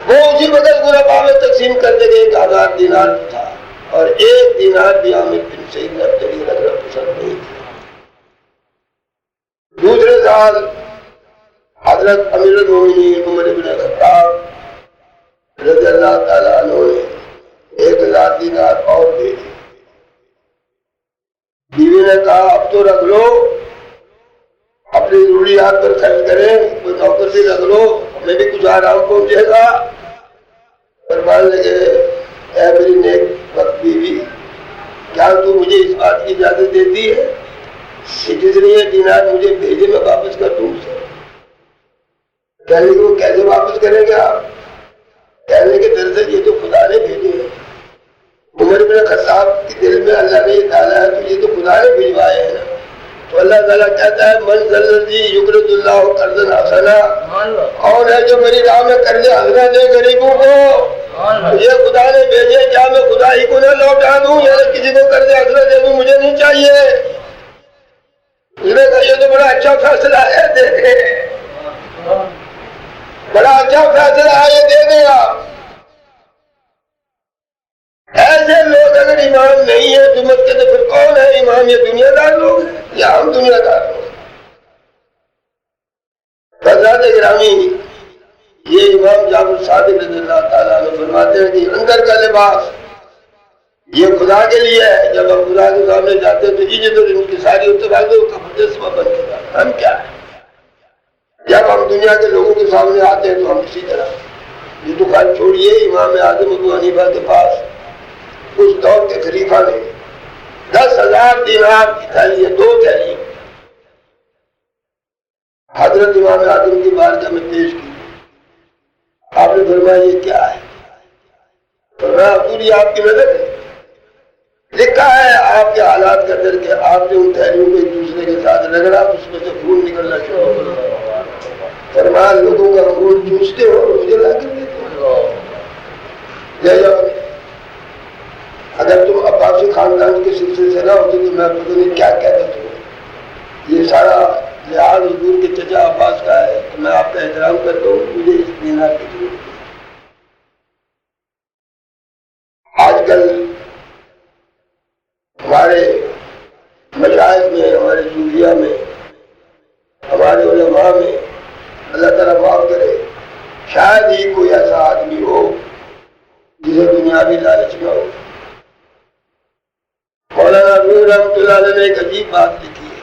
وہ اسی وقت غرباء میں تقسیم کر دے گئے، 1000 دینار تھا اور 1 دینار بھی عامر بن سعید نے اپنے لیے رکھنا پسند نہیں کیا۔ دوسرے سال حضرت امیر المومنین عمر بن خطاب رضی اللہ تعالیٰ عنہ نے 1000 دینار اور دے دی۔ بیوی نے کہا اب تو رکھ لو، اپنی ضروریات پر خرچ کریں، کوئی نوکر بھی رکھ لو، ہمیں بھی کچھ آرام پہنچے گا۔ فرمان لگے اے میری نیک وقت بیوی، کیا تو مجھے اس بات کی اجازت دیتی ہے کہ جس نے یہ دینار مجھے بھیجے میں واپس کر دوں اسے؟ کہنے کہ وہ کیسے واپس کریں گے آپ؟ کہنے کہ دراصل یہ تو خدا نے بھیجے ہیں، عمر بن خطاب کے دل میں اللہ نے یہ ڈالا ہے، تو یہ تو خدا نے بھجوائے ہیں نا۔ تو اللہ تعالیٰ کہتا ہے من ذا الذی یقرض اللہ قرضا حسنا، کون ہے جو میری راہ میں قرض حسنا دے غریبوں کو؟ یہ خدا نے بھیجے، کیا میں خدا ہی کو نہ لوٹا دوں یا کسی کو قرض حسنا دے دوں؟ مجھے نہیں چاہیے۔ اس نے کہا یہ تو بڑا اچھا فیصلہ ہے، دے دے، بڑا اچھا فیصلہ ہے، یہ دے دے آپ۔ ایسے لوگ اگر امام نہیں ہے تو مت کہتے پھر کون ہے امام؟ یہ دنیا دار لوگ ہیں یا ہم دنیا دار لوگ؟ حضرات گرامی، یہ امام جعفر صادق رضی اللہ تعالیٰ عنہ فرماتے ہیں کہ اندر کا لباس یہ خدا کے لیے ہے، جب ہم خدا کے سامنے جاتے ہیں تو عزت اور ان کی ساری اتباعوں کا مجسمہ بن کے جاتا ہے۔ ہم کیا ہے؟ جب ہم دنیا کے لوگوں کے سامنے آتے ہیں تو ہم اسی طرح، یہ تو خیر چھوڑیے، امام اعظم ابو حنیفہ کے پاس اس دور کے خلیفہ نے 10,000 دینار کی تھیلی، 2 تھیلی حضرت امام اعظم کی بارگاہ میں پیش کی۔ آپ نے فرمایا یہ کیا ہے؟ فرمایا حضور یہ آپ کی نظر ہے، لکھا ہے آپ کے حالات کا در کہ آپ نے ان تھیلیوں کو ایک دوسرے کے ساتھ رگڑا تو اس میں سے خون نکلنا شروع ہو گیا۔ فرمایا لوگوں کا خون چوستے ہو اور مجھے لا کر دیتے ہو، لے جاؤ۔ اگر تم عباسی خاندان کے سلسلے سے نہ ہوتے تو میں پتہ نہیں کیا کہتا تھا۔ یہ سارا لحاظ حضور کے چچا عباس کا ہے، تو میں آپ کا احترام کرتا ہوں، مجھے اس دینار کی ضرورت ہے۔ آج کل ہمارے مشاہد میں، ہمارے صوفیہ میں، ہمارے علماء میں، اللہ تعالیٰ معاف کرے، شاید ہی کوئی ایسا آدمی ہو جسے دنیاوی لالچ نہ ہو۔ مولانا نور رحمۃ اللہ علیہ نے ایک عجیب بات لکھی ہے،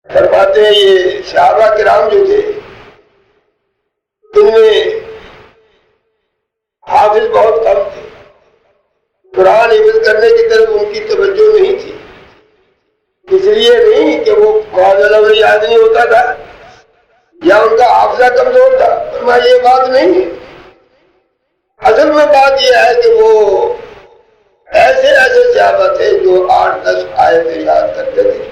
فرماتے ہیں یہ صحابہ کرام جو تھے ان میں حافظ بہت کم تھے، قرآن حفظ کرنے کی طرف ان کی توجہ نہیں تھی، اس لیے نہیں کہ وہ معاذ یاد نہیں ہوتا تھا یا ان کا حافظہ کمزور تھا، فرمایا یہ بات نہیں ہے، اصل میں بات یہ ہے کہ وہ ایسے صحابہ تھے جو 8-10 آیتیں یاد کرتے تھے،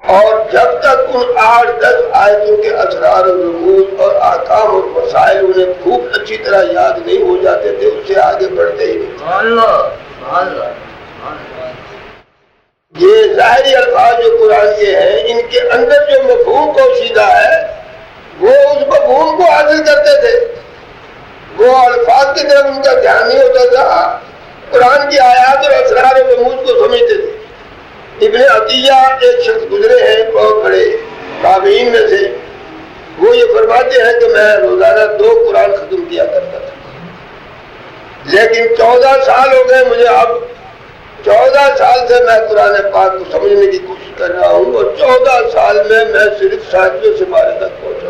اور جب تک ان 8-10 آیتوں کے اسرار و رموز اور احکام اور مسائل انہیں خوب اچھی طرح یاد نہیں ہو جاتے تھے، اس سے آگے بڑھتے ہی نہیں۔ یہ ظاہری الفاظ جو قرآن کے ہیں، ان کے اندر جو مفہوم پوشیدہ ہے وہ اس مفہوم کو حاصل کرتے تھے، وہ الفاظ کی طرف ان کا دھیان نہیں ہوتا تھا، قرآن کی آیات اور اسرار و رموز کو سمجھتے تھے۔ ابن عطیہ ایک شخص گزرے ہیں بہت بڑے تابعین میں سے، وہ یہ فرماتے ہیں کہ میں روزانہ 2 قرآن ختم کیا کرتا تھا، لیکن 14 سال ہو گئے مجھے، اب 14 سال سے میں قرآن پاک کو سمجھنے کی کوشش کر رہا ہوں، اور 14 سال میں صرف 7ویں سپارے تک پہنچا۔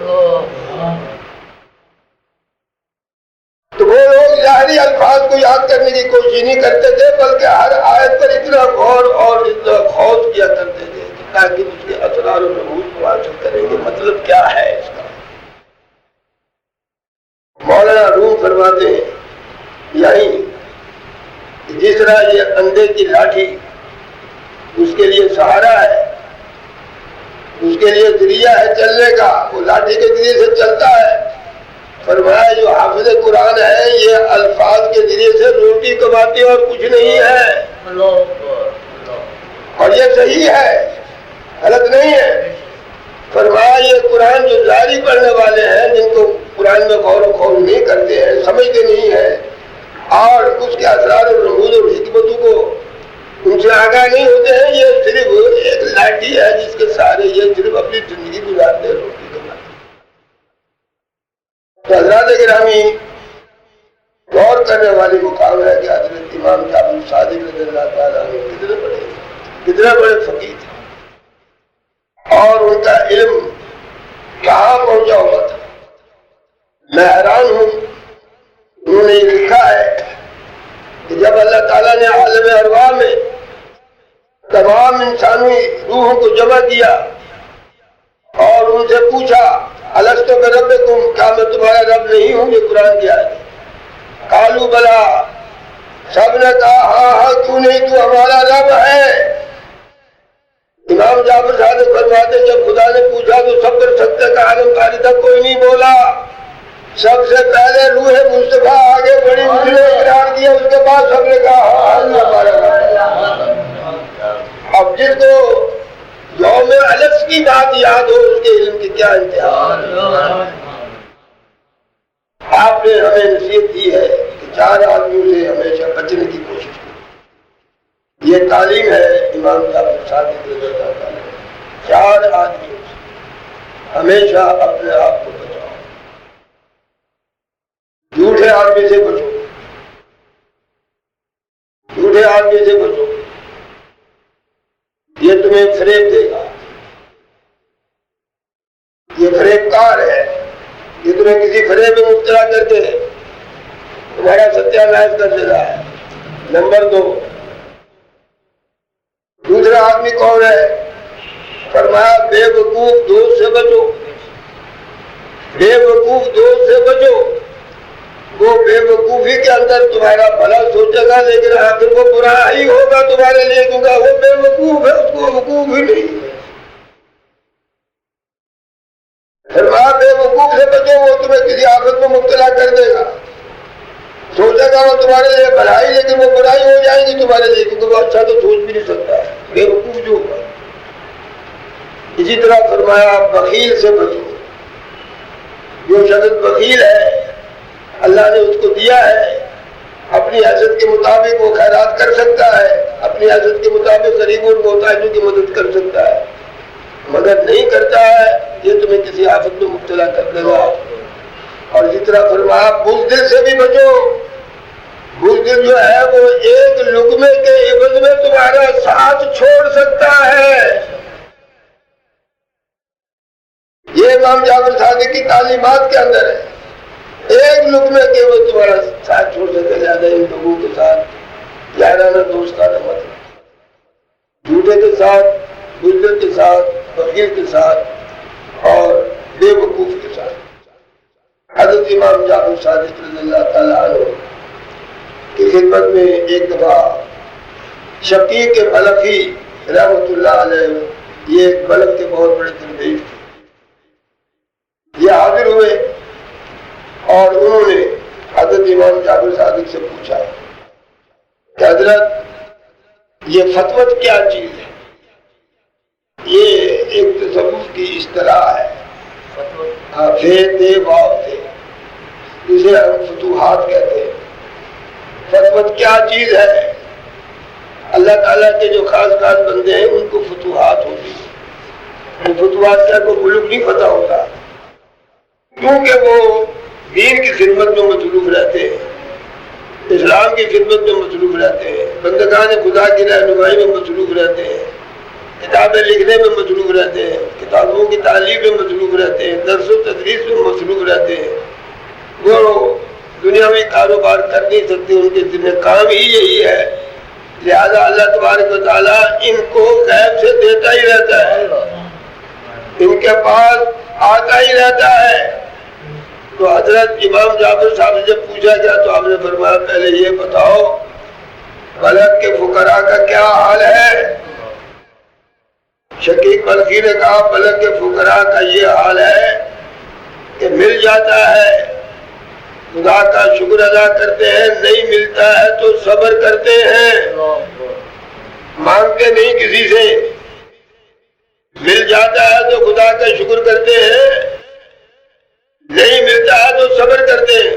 تو وہ لوگ ظاہری الفاظ کو یاد کرنے کی کوشش نہیں کرتے تھے، بلکہ ہر آیت پر اتنا غور اور اتنا خوض کیا کرتے تھے تاکہ اس کے اسرار و رموز کو حاصل کریں گے، مطلب کیا ہے اس کا۔ مولانا روم فرماتے ہیں یہی جس طرح یہ اندھے کی لاٹھی اس کے لیے سہارا ہے، اس کے لیے ذریعہ ہے چلنے کا، وہ لاٹھی کے ذریعے سے چلتا ہے، فرمایا جو حافظ قرآن ہے یہ الفاظ کے ذریعے سے روٹی کماتی اور کچھ نہیں ہے، اور یہ صحیح ہے، غلط نہیں ہے۔ فرمایا یہ قرآن جو ظاہری پڑھنے والے ہیں، جن کو قرآن میں غور و خوض نہیں کرتے ہیں، سمجھتے نہیں ہیں، اور اس کے اسرار و رموز اور حکمتوں کو ان سے آگاہ نہیں ہوتے ہیں، یہ صرف ایک لاٹھی ہے جس کے سہارے یہ صرف اپنی زندگی گزارتے ہیں، روٹی کماتے ہیں۔ تو حضرات گرامی، غور کرنے والی مقام ہے کہ حضرت امام جعفر صادق رضی اللہ تعالیٰ عنہ کتنے بڑے فقیہ تھے، اور ان کا علم کہاں پہنچا ہوا تھا۔ میں حیران ہوں، انہوں نے یہ لکھا ہے کہ جب اللہ تعالیٰ نے عالم ارواح میں تمام انسانی روحوں کو جمع کیا اور ان سے پوچھا الستو بربکم، کیا میں تمہارا رب نہیں ہوں؟ یہ قرآن کی آیت ہے۔ قالوا بلا، سب نے کہا ہاں ہاں کیوں نہیں، تو ہمارا رب ہے۔ امام جعفر صادق فرماتے جب خدا نے پوچھا تو سب پر سکتے کا عالم قاری تک کوئی نہیں بولا، سب سے پہلے روح مصطفیٰ آگے بڑی، اس نے اقرار کیا، اس کے بعد سب نے کہا ہاں ہمارا رب ہے۔ اب جس کو یوم الف کی بات یاد ہو اس کے علم کی کیا انتہا۔ آپ نے ہمیں نصیحت کی ہے کہ 4 آدمیوں سے ہمیشہ بچنے کی کوشش کریں، یہ تعلیم ہے امام جعفر صادق رضی اللہ عنہ۔ 4 آدمیوں سے ہمیشہ اپنے آپ کو بچاؤ، جھوٹے آدمی سے بچو، جھوٹے آدمی سے بچو، یہ تمہیں فریب دے گا، یہ فریب کار ہے، یہ تمہیں کسی فریب میں مبتلا کر کے تمہارا ستیہ ناش کر دے رہا ہے۔ نمبر 2، دوسرا آدمی کون ہے؟ فرمایا بے وقوف دوست سے بچو، بے وقوف دوست سے بچو، وہ بے وقوفی کے اندر تمہارا بھلا سوچے گا لیکن آخر وہ برا ہی ہوگا تمہارے لیے، کیونکہ وہ بے وقوف ہے، اس کو وقوف ہی نہیں ہے۔ فرمایا بے وقوف سے بچو، وہ تمہیں کسی آفت میں مبتلا کر دے گا، سوچے گا وہ تمہارے لیے بھلائی لیکن وہ برائی ہو جائے گی تمہارے لیے، کیونکہ وہ اچھا تو سوچ بھی نہیں سکتا ہے، بے وقوف جو ہوگا۔ اسی طرح فرمایا بخیل سے بچو، جو شخص بخیل ہے اللہ نے اس کو دیا ہے، اپنی حیثیت کے مطابق وہ خیرات کر سکتا ہے، اپنی حیثیت کے مطابق غریب اور محتاجوں کی مدد کر سکتا ہے، مگر نہیں کرتا ہے، یہ تمہیں کسی آفت میں مبتلا کر دے گا۔ اور اسی طرح فرمایا بزدل سے بھی بچو، بزدل جو ہے وہ ایک لقمے کے عوض میں تمہارا ساتھ چھوڑ سکتا ہے۔ یہ امام جعفر صادق کی تعلیمات کے اندر ہے، ایک لقمے کے وہ تمہارا ساتھ چھوڑ سکتے، زیادہ ان لوگوں کے ساتھ یارانہ دوستانہ مت، جھوٹے کے ساتھ، بزدل کے ساتھ، بخیل کے ساتھ اور بے وقوف کے ساتھ۔ حضرت امام جعفر صادق رضی اللہ تعالیٰ عنہ کی خدمت میں ایک دفعہ شقیق بلخی رحمۃ اللہ علیہ، یہ ایک بلخ کے بہت بڑے درویش تھے، یہ حاضر ہوئے اور انہوں نے حضرت امام جعفر صادق سے پوچھا کہ حضرت یہ فتوت کیا چیز ہے؟ یہ ایک تصوف کی اصطلاح ہے، جسے ہم فتوحات کہتے ہیں۔ فتوت کیا چیز ہے؟ اللہ تعالیٰ کے جو خاص خاص بندے ہیں ان کو فتوحات ہوتی ہیں. وہ فتوحات کیا کوئی ملک نہیں فتح ہوتا، کیونکہ وہ دین کی خدمت میں مصروف رہتے ہیں، اسلام کی خدمت میں مصروف رہتے ہیں، بندگان خدا کی رہنمائی میں مصروف رہتے ہیں، کتابیں لکھنے میں مصروف رہتے ہیں، کتابوں کی تعلیم میں مصروف رہتے ہیں، درس و تدریس میں مصروف رہتے ہیں. وہ دنیا میں کاروبار کر نہیں سکتے، ان کے ذمہ کام ہی یہی ہے. لہذا اللہ تبارک و تعالیٰ ان کو غیب سے دیتا ہی رہتا ہے، ان کے پاس آتا ہی رہتا ہے. تو حضرت امام جعفر صاحب سے جب پوچھا گیا تو آپ نے فرمایا پہلے یہ بتاؤ بلد کے فقراء کا کیا حال ہے. شقیق بلخی نے کہا بلد کے فقراء کا یہ حال ہے کہ مل جاتا ہے خدا کا شکر ادا کرتے ہیں، نہیں ملتا ہے تو صبر کرتے ہیں، مانگتے نہیں کسی سے. مل جاتا ہے تو خدا کا شکر کرتے ہیں، نہیں ملتا ہے تو صبر کرتے ہیں.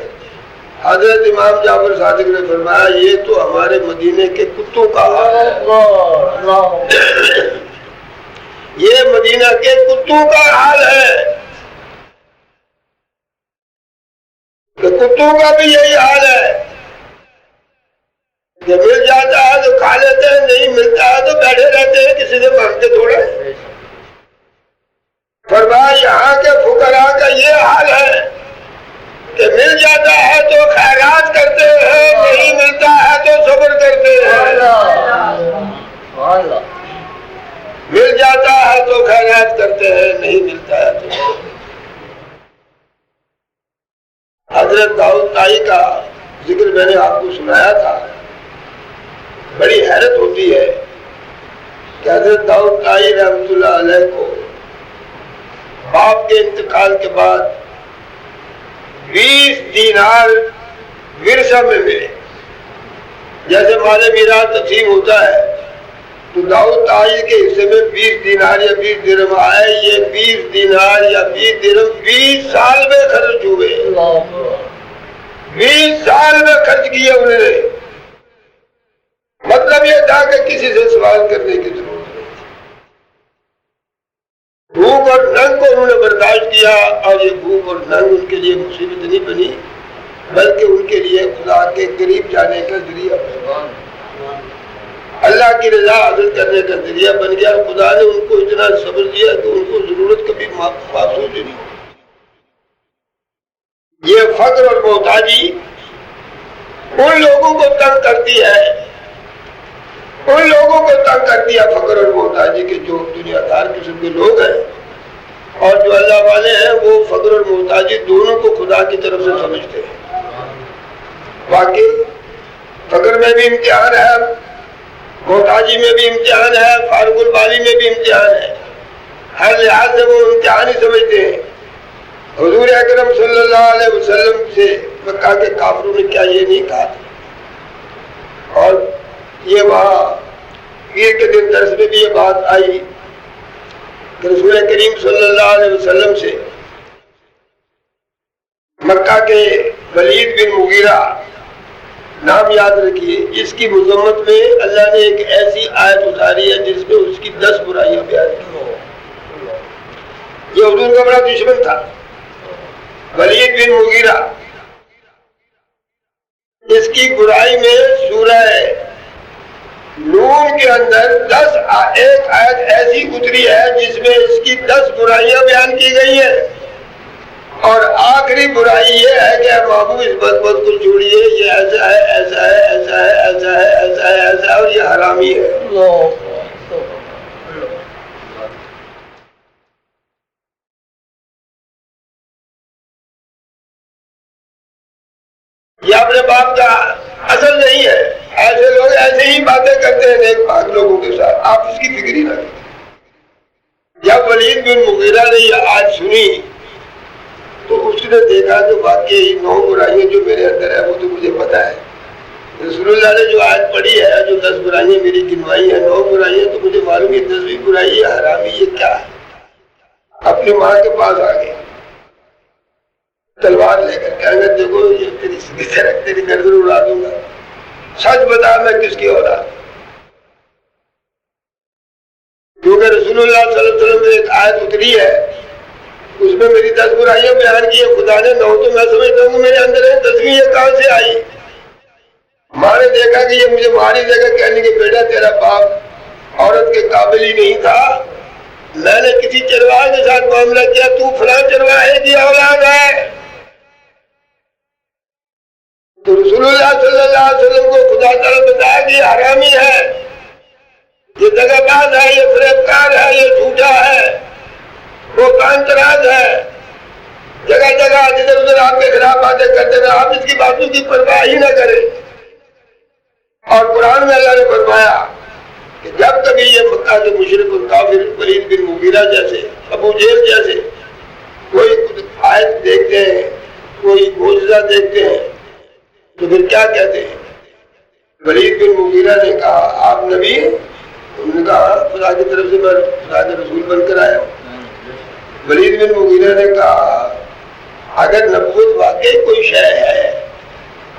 حضرت امام جعفر صادق نے فرمایا یہ تو ہمارے مدینے کے کتوں کا حال ہے. یہ مدینہ کے کتوں کا حال ہے کہ کتوں کا بھی یہی حال ہے کہ مل جاتا ہے تو کھا لیتے ہیں، نہیں ملتا ہے تو بیٹھے رہتے ہیں، کسی سے مانگتے تھوڑا. فرمایا یہاں کے فقراء کا یہ حال ہے کہ مل جاتا ہے تو خیرات کرتے ہیں، نہیں ملتا ہے تو صبر کرتے ہیں. مل جاتا ہے تو خیرات کرتے ہیں، نہیں ملتا ہے تو. حضرت داؤد طائی کا ذکر میں نے آپ کو سنایا تھا. بڑی حیرت ہوتی ہے کہ حضرت داؤد طائی رحمۃ اللہ علیہ کو باپ کے انتقال کے بعد 20 دینار ورثہ میں ملے. جیسے مال میراث تقسیم ہوتا ہے تو داؤد طائی کے حصے میں 20 دینار یا 20 درہم آئے. یہ 20 دینار یا 20 درہم 20 سال میں خرچ ہوئے. 20 سال میں خرچ کیے انہوں نے. مطلب یہ تھا کہ کسی سے سوال کرنے کی ضرورت نہیں. بھوک اور ننگ کو انہوں نے برداشت کیا، اور یہ بھوک اور ننگ ان کے لیے مصیبت نہیں بنی بلکہ ان کے لیے خدا کے قریب جانے کا ذریعہ بنا، اللہ کی رضا حاصل کرنے کا ذریعہ بن گیا. خدا نے ان کو اتنا صبر دیا کہ ان کو ضرورت کبھی محسوس نہیں. یہ فقر اور محتاجی ان لوگوں کو تنگ کرتی ہے، ان لوگوں کو تنگ کرتی ہے فقر اور محتاجی کے جو دنیا دار قسم کے لوگ ہیں. اور جو اللہ والے ہیں وہ فقر اور محتاجی دونوں کو خدا کی طرف سے سمجھتے ہیں. باقی فقر میں بھی امتحان ہے، محتاجی میں بھی امتحان ہے، فارغ البالی میں بھی امتحان ہے. ہر لحاظ سے وہ امتحان ہی سمجھتے ہیں. حضور اکرم صلی اللہ علیہ وسلم سے مکہ کے کافروں نے کیا یہ نہیں کہا تھا؟ اور یہ وہاں پیر کے دن درس میں بھی یہ بات آئی کہ رسول کریم صلی اللہ علیہ وسلم سے مکہ کے ولید بن مغیرہ، نام یاد رکھیے، اس کی مذمت میں اللہ نے ایک ایسی آیت اتاری ہے جس میں اس کی 10 برائیاں بیان کی. یہ حضور کا بڑا دشمن تھا ولید بن مغیرہ. اس کی برائی میں سورہ نون کے اندر 10 ایک آیت ایسی اتری ہے جس میں اس کی 10 برائیاں بیان کی گئی ہیں. اور آخری برائی یہ ہے کہ محبوب اس بدبخت کو چھوڑیے، یہ ایسا ہے ایسا ہے ایسا ہے ایسا ہے ایسا ہے ایسا ہے اور یہ حرامی ہے. یہ اپنے باپ کا اصل نہیں ہے. ایسے لوگ ایسے ہی باتیں کرتے ہیں نیک پاک لوگوں کے ساتھ، آپ اس کی فکر ہی نہ کریں. جب ولید بن مغیرہ نے یہ آیت سنی تو اس نے دیکھا کہ واقعی 9 برائیاں جو میرے اندر ہے وہ تو مجھے پتا ہے. رسول اللہ نے جو آیت پڑھی ہے، جو 10 برائیاں میری گنوائی ہیں، 9 برائیاں تو مجھے معلوم ہے 10ویں برائی ہے حرامی. یہ کیا ہے؟ اپنی ماں کے پاس آ گئے تلوار لے کر، کہنے دیکھو یہ تیری گردن اڑا دوں گا، سچ بتا میں کس کی اولاد. اللہ صلی اللہ علیہ وسلم میں ایک آیت اتری ہے، اس میں میری 10 برائیاں بیان کی ہیں، خدا نے 9 تو میں سمجھتا ہوں میرے اندر ہے، 10ویں یہ کہاں سے آئی؟ ماں نے دیکھا کہ یہ مجھے ماری دے گا، کہنے کہ بیٹا تیرا باپ عورت کے قابل ہی نہیں تھا، میں نے کسی چرواہے کے ساتھ معاملہ کیا، تو فلاں چرواہے کی اولاد ہے۔ تو رسول اللہ صلی اللہ علیہ وسلم کو خدا تعالیٰ بتایا کہ یہ حرامی ہے، یہ دغا باز ہے، یہ فریب کار ہے، یہ جھوٹا ہے، وہ کان تراز ہے، جگہ جگہ ادھر ادھر آپ کے خلاف باتیں کرتے رہے، آپ اس کی باتوں کی پرواہ ہی نہ کریں۔ اور قرآن میں اللہ نے فرمایا کہ جب کبھی یہ مکہ کے مشرک اور کافر ولید بن مغیرہ جیسے، ابو جہل جیسے کوئی آیت دیکھتے ہیں، کوئی معجزہ دیکھتے ہیں تو پھر کیا کہتے ہیں؟ ولید بن مغیرہ نے کہا آپ نبی؟ انہوں نے کہا خدا کی طرف سے میں خدا کے رسول بن کر آیا ہوں۔ ولید بن مغیرہ نے کہا اگر نبوت واقعی کوئی شے ہے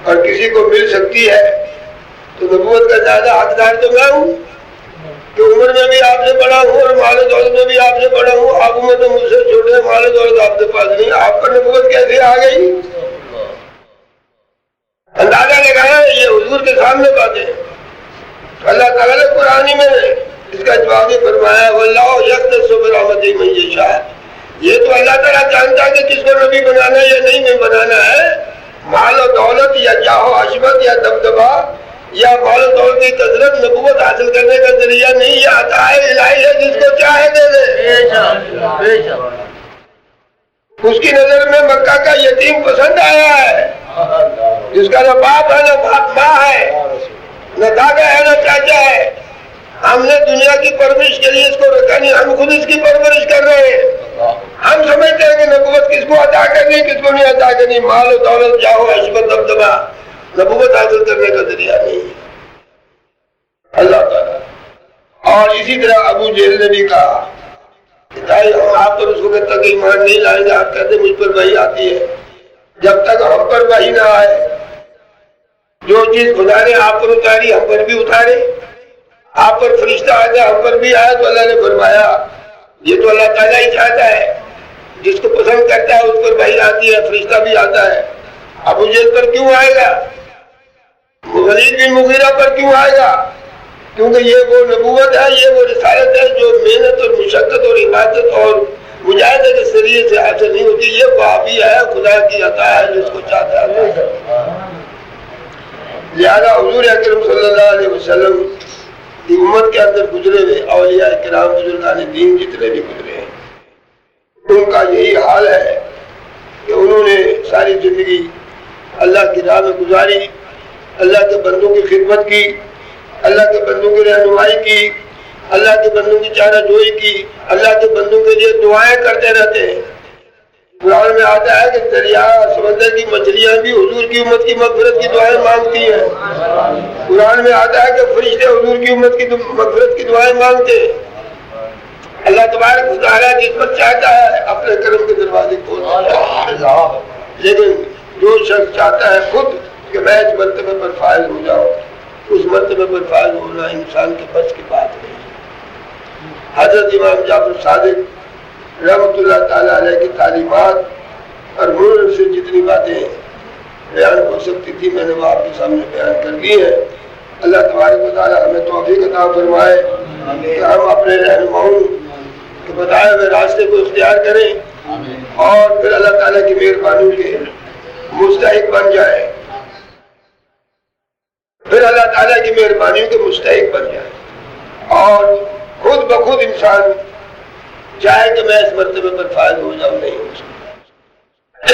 اور کسی کو مل سکتی ہے تو نبوت کا زیادہ حقدار تو میں ہوں، کہ عمر میں بھی آپ سے بڑا ہوں اور مال و دولت میں بھی آپ سے بڑا ہوں، آپ عمر میں مجھ سے چھوٹے ہیں، مال و دولت آپ کے پاس نہیں، آپ پر نبوت کیسے آ گئی؟ اندازہ لگایا یہ حضور کے سامنے باتیں۔ اللہ تعالیٰ نے قرآن میں اس کا جواب ہی فرمایا واللہ یختص برحمتہ من یشاء، یہ تو اللہ تعالیٰ جانتا ہے کہ کس کو نبی بنانا ہے یا نہیں بنانا ہے، مال و دولت یا جاہ و عظمت یا دبدبہ یا مال و دولت کی کثرت نبوت حاصل کرنے کا ذریعہ نہیں، یہ عطا الہی ہے، جس کو چاہے دے دے۔ اس کی نظر میں مکہ کا یتیم پسند آیا ہے، جس کا نہ باپ ہے نہ ماں ہے، نہ دادا ہے نہ چاچا ہے، ہم نے دنیا کی پرورش کے لیے اس کو رکھا نہیں، ہم خود اس کی پرورش کر رہے ہیں۔ ہم سمجھتے ہیں کہ نبوت کس کو عطا کرنی کس کو نہیں عطا کرنی، مال و دولت جاہ و عظمت دبدبہ نبوت حاصل کرنے کا ذریعہ نہیں ہے، اللہ تعالیٰ۔ اور اسی طرح ابو جہل نے بھی کہا ہم آپ پر اس وقت تک ایمان نہیں لائیں گے، آپ کہتے مجھ پر وحی آتی ہے، جب تک ہم پر وحی نہ آئے، جو چیز خدا نے آپ پر اتاری ہم پر بھی اتارے، آپ پر فرشتہ آیا ہم پر بھی آیا، تو اللہ نے فرمایا یہ تو اللہ تعالیٰ ہی چاہتا ہے، جس کو پسند کرتا ہے اس پر وحی آتی ہے، فرشتہ بھی آتا ہے۔ ابو جہل پر کیوں آئے گا؟ ولید بن مغیرہ پر کیوں آئے گا؟ کیونکہ یہ وہ نبوت ہے، یہ وہ رسالت ہے جو محنت اور مشقت اور عبادت اور مجاہدے کے ذریعے سے حاصل نہیں ہوتی، یہ وہابی ہے، خدا کی عطا ہے، جس کو چاہتا ہے۔ لہذا حضور اکرم صلی اللہ علیہ وسلم کی امت کے اندر گزرے ہوئے اولیاء کرام بزرگان دین جتنے بھی گزرے ہیں، ان کا یہی حال ہے کہ انہوں نے ساری زندگی اللہ کی راہ میں گزاری، اللہ کے بندوں کی خدمت کی، اللہ کے بندوں کی رہنمائی کی، اللہ کے بندوں کی چارہ جوئی کی، اللہ کے بندوں کے لیے دعائیں کرتے رہتے ہیں۔ قرآن میں آتا ہے کہ دریا سمندر کی مچھلیاں بھی حضور کی امت کی مغفرت کی دعائیں مانگتی ہیں۔ قرآن میں آتا ہے کہ فرشتے حضور کی امت کی مغفرت کی دعائیں مانگتے ہیں۔ اللہ تبارک و تعالیٰ جس پر چاہتا ہے اپنے کرم کے دروازے کھولتا ہے، لیکن جو شخص چاہتا ہے خود کہ میں اس مرتبے پر فائز ہو جاؤں، اس مرتبے پر فائز ہونا انسان کے بس کی بات نہیں۔ حضرت امام جعفر صادق رحمۃ اللہ تعالیٰ علیہ کی تعلیمات اور مرن سے جتنی باتیں بیان ہو سکتی تھی میں نے وہ آپ کے سامنے بیان کر لی ہے۔ اللہ تبارک و تعالیٰ ہمیں توفیق عطا فرمائے کہ ہم اپنے رہنماؤں کے بتائے ہوئے راستے کو اختیار کریں اور پھر اللہ تعالیٰ کی مہربانی کے مستحق بن جائیں، پھر اللہ تعالیٰ کی مہربانی کے مستحق بن جائیں اور خود بخود انسان چاہے کہ میں اس مرتبے پر فائز ہو جاؤں، نہیں ہو سکتا۔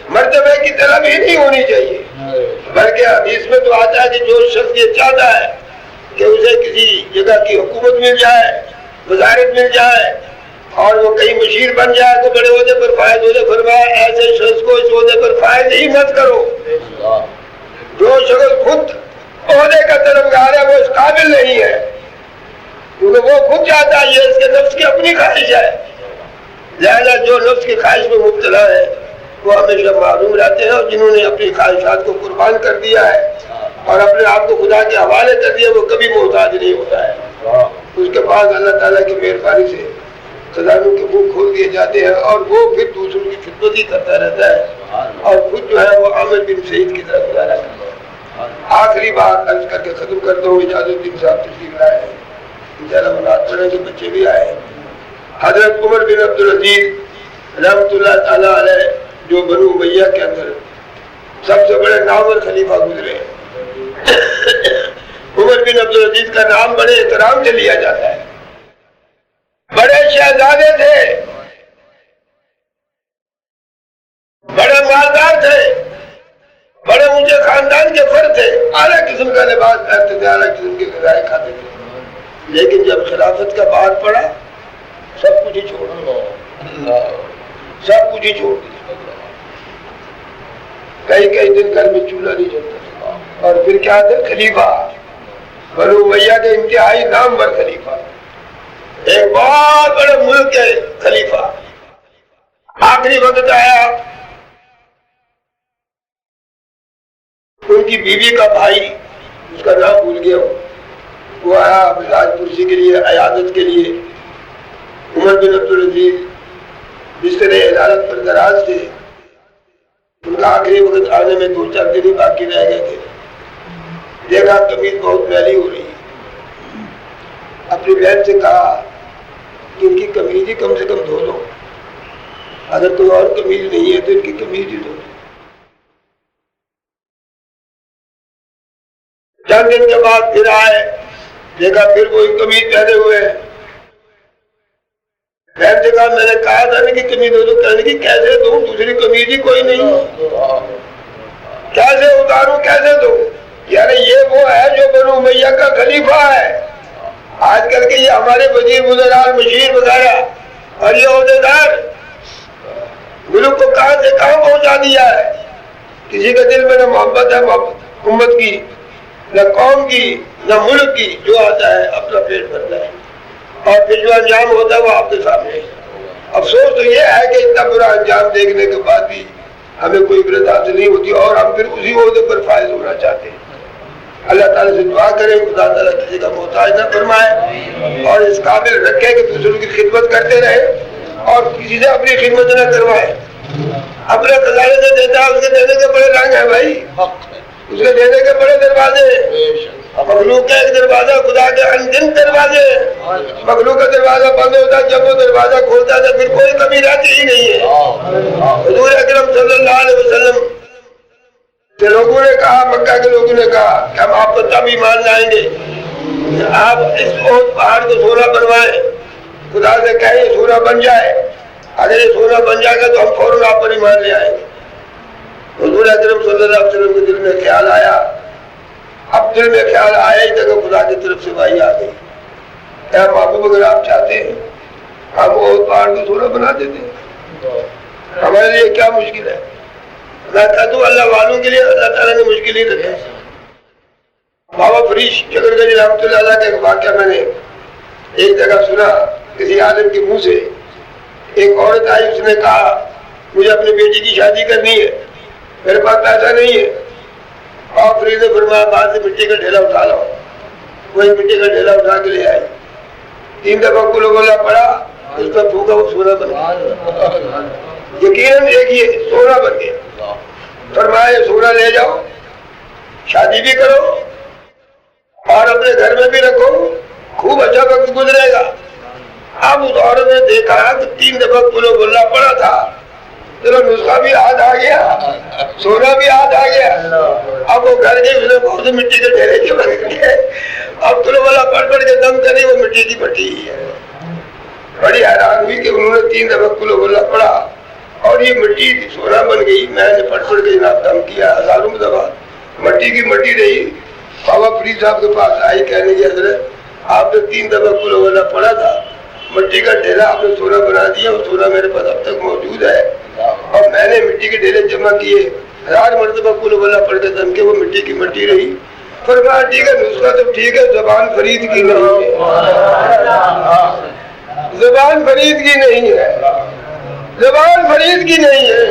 مرتبے کی طلب ہی نہیں ہونی چاہیے، بلکہ حدیث میں تو آتا ہے کہ جو شخص یہ چاہتا ہے کہ اسے کسی جگہ کی حکومت مل جائے، وزارت مل جائے اور وہ کہیں مشیر بن جائے تو بڑے عہدے پر فائز ہو جائے، فرمایا ایسے شخص کو اس عہدے پر فائز ہی مت کرو۔ جو شخص خود عہدے کا طلبگار ہے وہ اس قابل نہیں ہے، کیونکہ وہ خود چاہتا ہے، یہ اس کے نفس کی اپنی خواہش ہے۔ لہذا جو نفس کی خواہش میں مبتلا ہے وہ ہمیشہ معروم رہتے ہیں، اور جنہوں نے اپنی خواہشات کو قربان کر دیا ہے اور اپنے آپ کو خدا کے حوالے کر دیا وہ کبھی محتاج نہیں ہوتا ہے۔ اس کے بعد اللہ تعالیٰ کی مہربانی سے خزانوں کے منہ کھول دیے جاتے ہیں اور وہ پھر دوسروں کی خدمت ہی کرتا رہتا ہے اور خود جو ہے وہ عامر بن سعید کی طرف گزارا کرتا ہے۔ آخری بات عرض کر کے ختم کرتا ہوں، اجازت الدین صاحب تشریف لائے ہیں، انشاءاللہ مناد پڑھیں کہ بچے بھی آئے ہیں۔ حضرت عمر بن عبدالعزیز رحمۃ اللہ تعالیٰ علیہ جو بنو امیہ کے اندر سب سے بڑے نامور خلیفہ گزرے ہیں، عمر بن عبدالعزیز کا نام بڑے احترام سے لیا جاتا ہے، بڑے شہزادے تھے، بڑے مالدار تھے، بڑے اونچے خاندان کے فرد تھے، اعلیٰ قسم کا لباس پہنتے تھے، اعلیٰ قسم کے غذائیں کھاتے تھے، لیکن جب خلافت کا بار پڑا سب کچھ ہی چھوڑ دیا، سب کچھ ہی چھوڑ دیا۔ کئی دن گھر میں چولہا نہیں جلتا تھا، اور پھر کیا تھا؟ خلیفہ، بنو امیہ کے انتہائی نامور خلیفہ، ایک بہت بڑے ملک کے خلیفہ۔ آخری وقت آیا، ان کی بیوی کا بھائی، اس کا نام بھول گیا، وہ آیا راج کرسی کے لیے، عیادت کے لیے۔ عمر بن عبدالعزیز بستر عدالت پر دراز تھے، ان کا آخری وقت آنے میں 2-4 دن ہی باقی رہ گئے تھے۔ دیکھا قمیض بہت میلی ہو رہی ہے، اپنی بہن سے کہا کہ ان کی قمیض ہی کم سے کم دھو دو، اگر کوئی اور قمیض نہیں ہے تو ان کی قمیض ہی دھو دو۔ چند دن کے بعد پھر آئے، دیکھا پھر وہی قمیض پہنے ہوئے ہیں۔ بہن سے کہا میں نے کہا تھا نا کہ قمیض دھو دو، کہنے کی کیسے دوں، دوسری قمیض ہی کوئی نہیں، کیسے اتاروں، کیسے دوں؟ یعنی یہ وہ ہے جو بنو امیہ کا خلیفہ ہے۔ آج کل کے یہ ہمارے وزیر وزراء مشیر وغیرہ اور یہ عہدیدار ملک کو کہاں سے کہاں پہنچا دیا ہے۔ کسی کے دل میں نہ محبت ہے امت کی، نہ قوم کی، نہ ملک کی، جو آتا ہے اپنا پیٹ بھرتا ہے اور پھر جو انجام ہوتا ہے وہ آپ کے سامنے ہے۔ افسوس تو یہ ہے کہ اتنا برا انجام دیکھنے کے بعد بھی ہمیں کوئی عبرت حاصل نہیں ہوتی اور ہم پھر اسی عہدے پر فائز ہونا چاہتے ہیں۔ اللہ تعالیٰ سے دعا کریں خدا تعالیٰ کسی کا محتاج نہ فرمائے اور اس قابل رکھے کہ دوسروں کی خدمت کرتے رہے اور کسی سے اپنی خدمت نہ کروائے۔ اپنے خزانے سے دیتا ہے، اس کے دینے کے بڑے رنگ ہیں بھائی، اس کے دینے کے بڑے دروازے، مخلوق کا ایک دروازہ، خدا کے انگن دروازے۔ مخلوق کا دروازہ بند ہوتا ہے، جب وہ دروازہ کھولتا ہے تو پھر کوئی کمی رہتی ہی نہیں ہے۔ حضور اکرم صلی اللہ علیہ وسلم سے لوگوں نے کہا، مکہ کے لوگوں نے کہا کہ ہم آپ کو تب ایمان لائیں گے آپ اس پہاڑ کو سونا بنوائیں، خدا سے کہیں یہ سونا بن جائے، اگر یہ سونا بن جائے گا تو ہم فوراً آپ پر ایمان لے آئیں گے۔ حضور اکرم صلی اللہ علیہ وسلم کے دل میں خیال آیا، اب دل میں خیال آیا ہی تھا کہ خدا کی طرف سے وحی آ گئی، اے محبوب اگر آپ چاہتے ہیں ہم وہ پہاڑ کو سونا بنا دیتے ہیں، ہمارے لیے کیا مشکل ہے؟ میں کہتا ہوں اللہ والوں کے لیے اللہ تعالیٰ نے مشکل ہی رکھا ہے۔ بابا فرید شکر گنج رحمۃ اللہ علیہ کا ایک واقعہ میں نے ایک جگہ سنا، کسی عالم کے منہ سے۔ ایک عورت آئی، اس نے کہا مجھے اپنی بیٹی کی شادی کرنی ہے، میرے پاس پیسہ نہیں ہے۔ بابا فرید نے فرمایا باہر سے مٹی کا ڈھیلا اٹھا لاؤ۔ وہی مٹی کا ڈھیلا اٹھا کے لے آئی، 3 دفعہ کل گولا پڑا، اس کا پھونکا وہ سونا بن گیا، یقیناً دیکھیے سونا بن گیا۔ فرمایا سونا لے جاؤ، شادی بھی کرو اور اپنے گھر میں بھی رکھو، خوب اچھا وقت گزرے گا۔ اب اس عورت نے دیکھا کہ 3 دفعہ کلو گلا پڑا تھا، چلو نسخہ بھی ہاتھ آ گیا، سونا بھی ہاتھ آ گیا۔ اب وہ گھر گئی، اس نے بہت سے مٹی کے ڈھیرے کے بن گئے، اب کلو گلا پڑھ کے دم کری، وہ مٹی کی مٹی ہی ہے۔ بڑی حیران ہوئی کہ انہوں نے 3 دفعہ کلو گلا پڑھا اور یہ مٹی سونا بن گئی۔ میں نے پڑھ کے جناب دم کیا، ہزاروں دفعہ مٹی کی مٹی رہی۔ بابا فرید صاحب کے پاس آئی، کہنے کی حضرت آپ نے 3 دفعہ کلو گلا پڑھا تھا، مٹی کا ڈھیلا آپ نے سونا بنا دیا، اور سونا میرے پاس اب تک موجود ہے اور میں نے مٹی کے ڈھیلے جمع کیے، 1000 مرتبہ کلو گلا پڑھ کے دم کے وہ مٹی کی مٹی رہی۔ فرمایا ٹھیک ہے، نسخہ تو ٹھیک ہے، زبان فرید کی نہیں ہے، زبان فرید کی نہیں ہے، زبان فرید کی نہیں ہے۔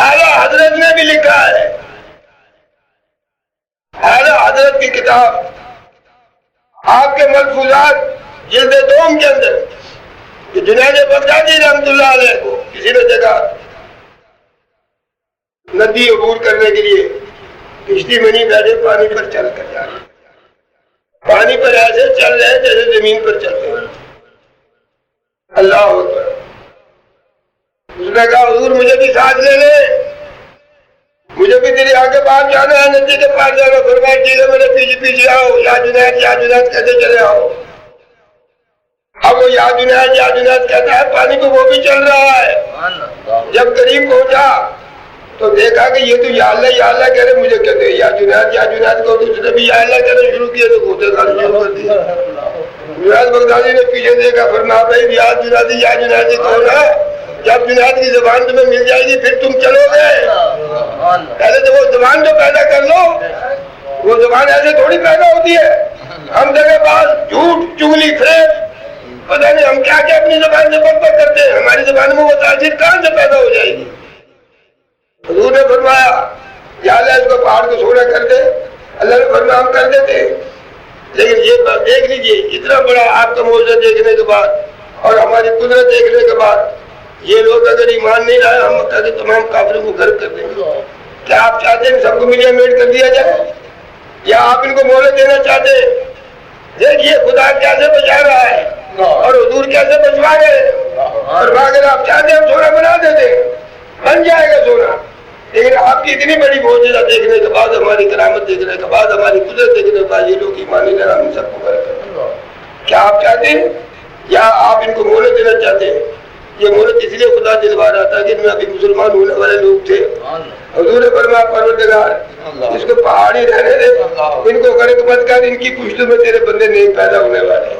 اعلیٰ حضرت نے بھی لکھا ہے، اعلیٰ حضرت کی کتاب آپ کے ملفوظات جلد دوم کے اندر کہ جنید بغدادی رحمت اللہ علیہ کو کسی نے دیکھا ندی عبور کرنے کے لیے کشتی میں نہیں بیٹھے، پانی پر چل کر جا رہے، پانی پر ایسے چل رہے ہیں جیسے زمین پر چل رہے ہیں۔ اللہ اکبر۔ اس نے کہا حضور مجھے بھی ساتھ لے لے، مجھے بھی دریا کے پاس جانا ہے، ندی کے پاس جانا۔ فرمایا ٹھیک ہے میرے پیچھے پیچھے آؤ، یا جنید کہتے چلے آؤ۔ اب وہ یا جنید کہتا ہے، پانی تو وہ بھی چل رہا ہے۔ جب قریب پہنچا تو دیکھا کہ یہ تو یا اللہ کہہ رہے، مجھے کہتے ہیں یا جنید کو، اس نے بھی یا اللہ کہنا شروع کیا تو گھوٹے کھانا شروع کر دیا۔ جنید بغدادی نے پیچھے دیکھا، فرمایا بھائی یا جنید کون ہے؟ جب جنید کی زبان تمہیں مل جائے گی پھر تم چلو گے، پہلے تو وہ زبان تو پیدا کر لو۔ وہ زبان ایسے تھوڑی پیدا ہوتی ہے، ہم جگہ بعض جھوٹ چگلی فریب پتہ نہیں ہم کیا کیا اپنی زبان سے بک کرتے ہیں، ہماری زبان میں وہ تاثیر کہاں سے پیدا ہو جائے گی؟ حضور نے فرمایا یا اللہ اس کو پہاڑ کو سونا کر دے۔ اللہ نے فرمایا ہم کر دیتے، لیکن یہ بات دیکھ لیجیے، اتنا بڑا آپ کا معجزہ دیکھنے کے بعد اور ہماری قدرت دیکھنے کے بعد یہ لوگ اگر ایمان نہیں لائے، ہم مکہ کے تمام کافروں کو غرق کر دیں گے۔ کیا آپ چاہتے ہیں سب کو میڈیا میٹ کر دیا جائے، یا آپ ان کو مہلت دینا چاہتے ہیں؟ دیکھیے خدا کیسے بچا رہا ہے اور حضور کیسے بچوا رہے ہیں۔ اور اگر آپ چاہتے ہیں ہم سونا بنا دیتے، بن جائے گا سونا، لیکن آپ کی اتنی بڑی معجزہ دیکھنے کے بعد، ہماری کرامت دیکھنے کے بعد، ہماری قدرت دیکھنے کے بعد یہ لوگ ایمان نہیں لائے، ہم سب کو غرق کر دیں۔ کیا آپ چاہتے ہیں یا آپ ان کو مہلت دینا چاہتے ہیں؟ یہ مہلت اس لیے خدا دلوا رہا تھا کہ ان میں ابھی مسلمان ہونے والے لوگ تھے۔ حضور نے فرمایا پروردگار اس کو پہاڑی رہنے دے، ان کو غرق مت کر، ان کی پشتوں میں تیرے بندے نہیں پیدا ہونے والے۔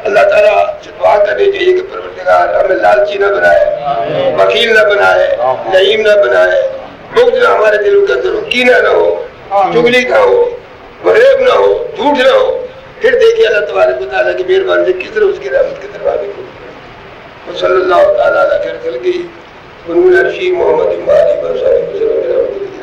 اللہ تعالیٰ سے دعا کرنی چاہیے کہ پروردگار ہمیں لالچی نہ بنائے، وکیل نہ بنائے، لئیم نہ بنائے، بغض نہ ہمارے دلوں کے اندر ہو، کینہ نہ ہو، چغلی نہ ہو، فریب نہ ہو، جھوٹ نہ ہو۔ پھر دیکھیے اللہ تبارک و تعالیٰ کی مہربانی سے کس طرح اس کی رحمت کے دروازے کھولتے ہیں۔ صلی اللہ تعالیٰ علیہ خیر خلقہ ونور عرشی محمد و آلہ و صحبہ وسلم۔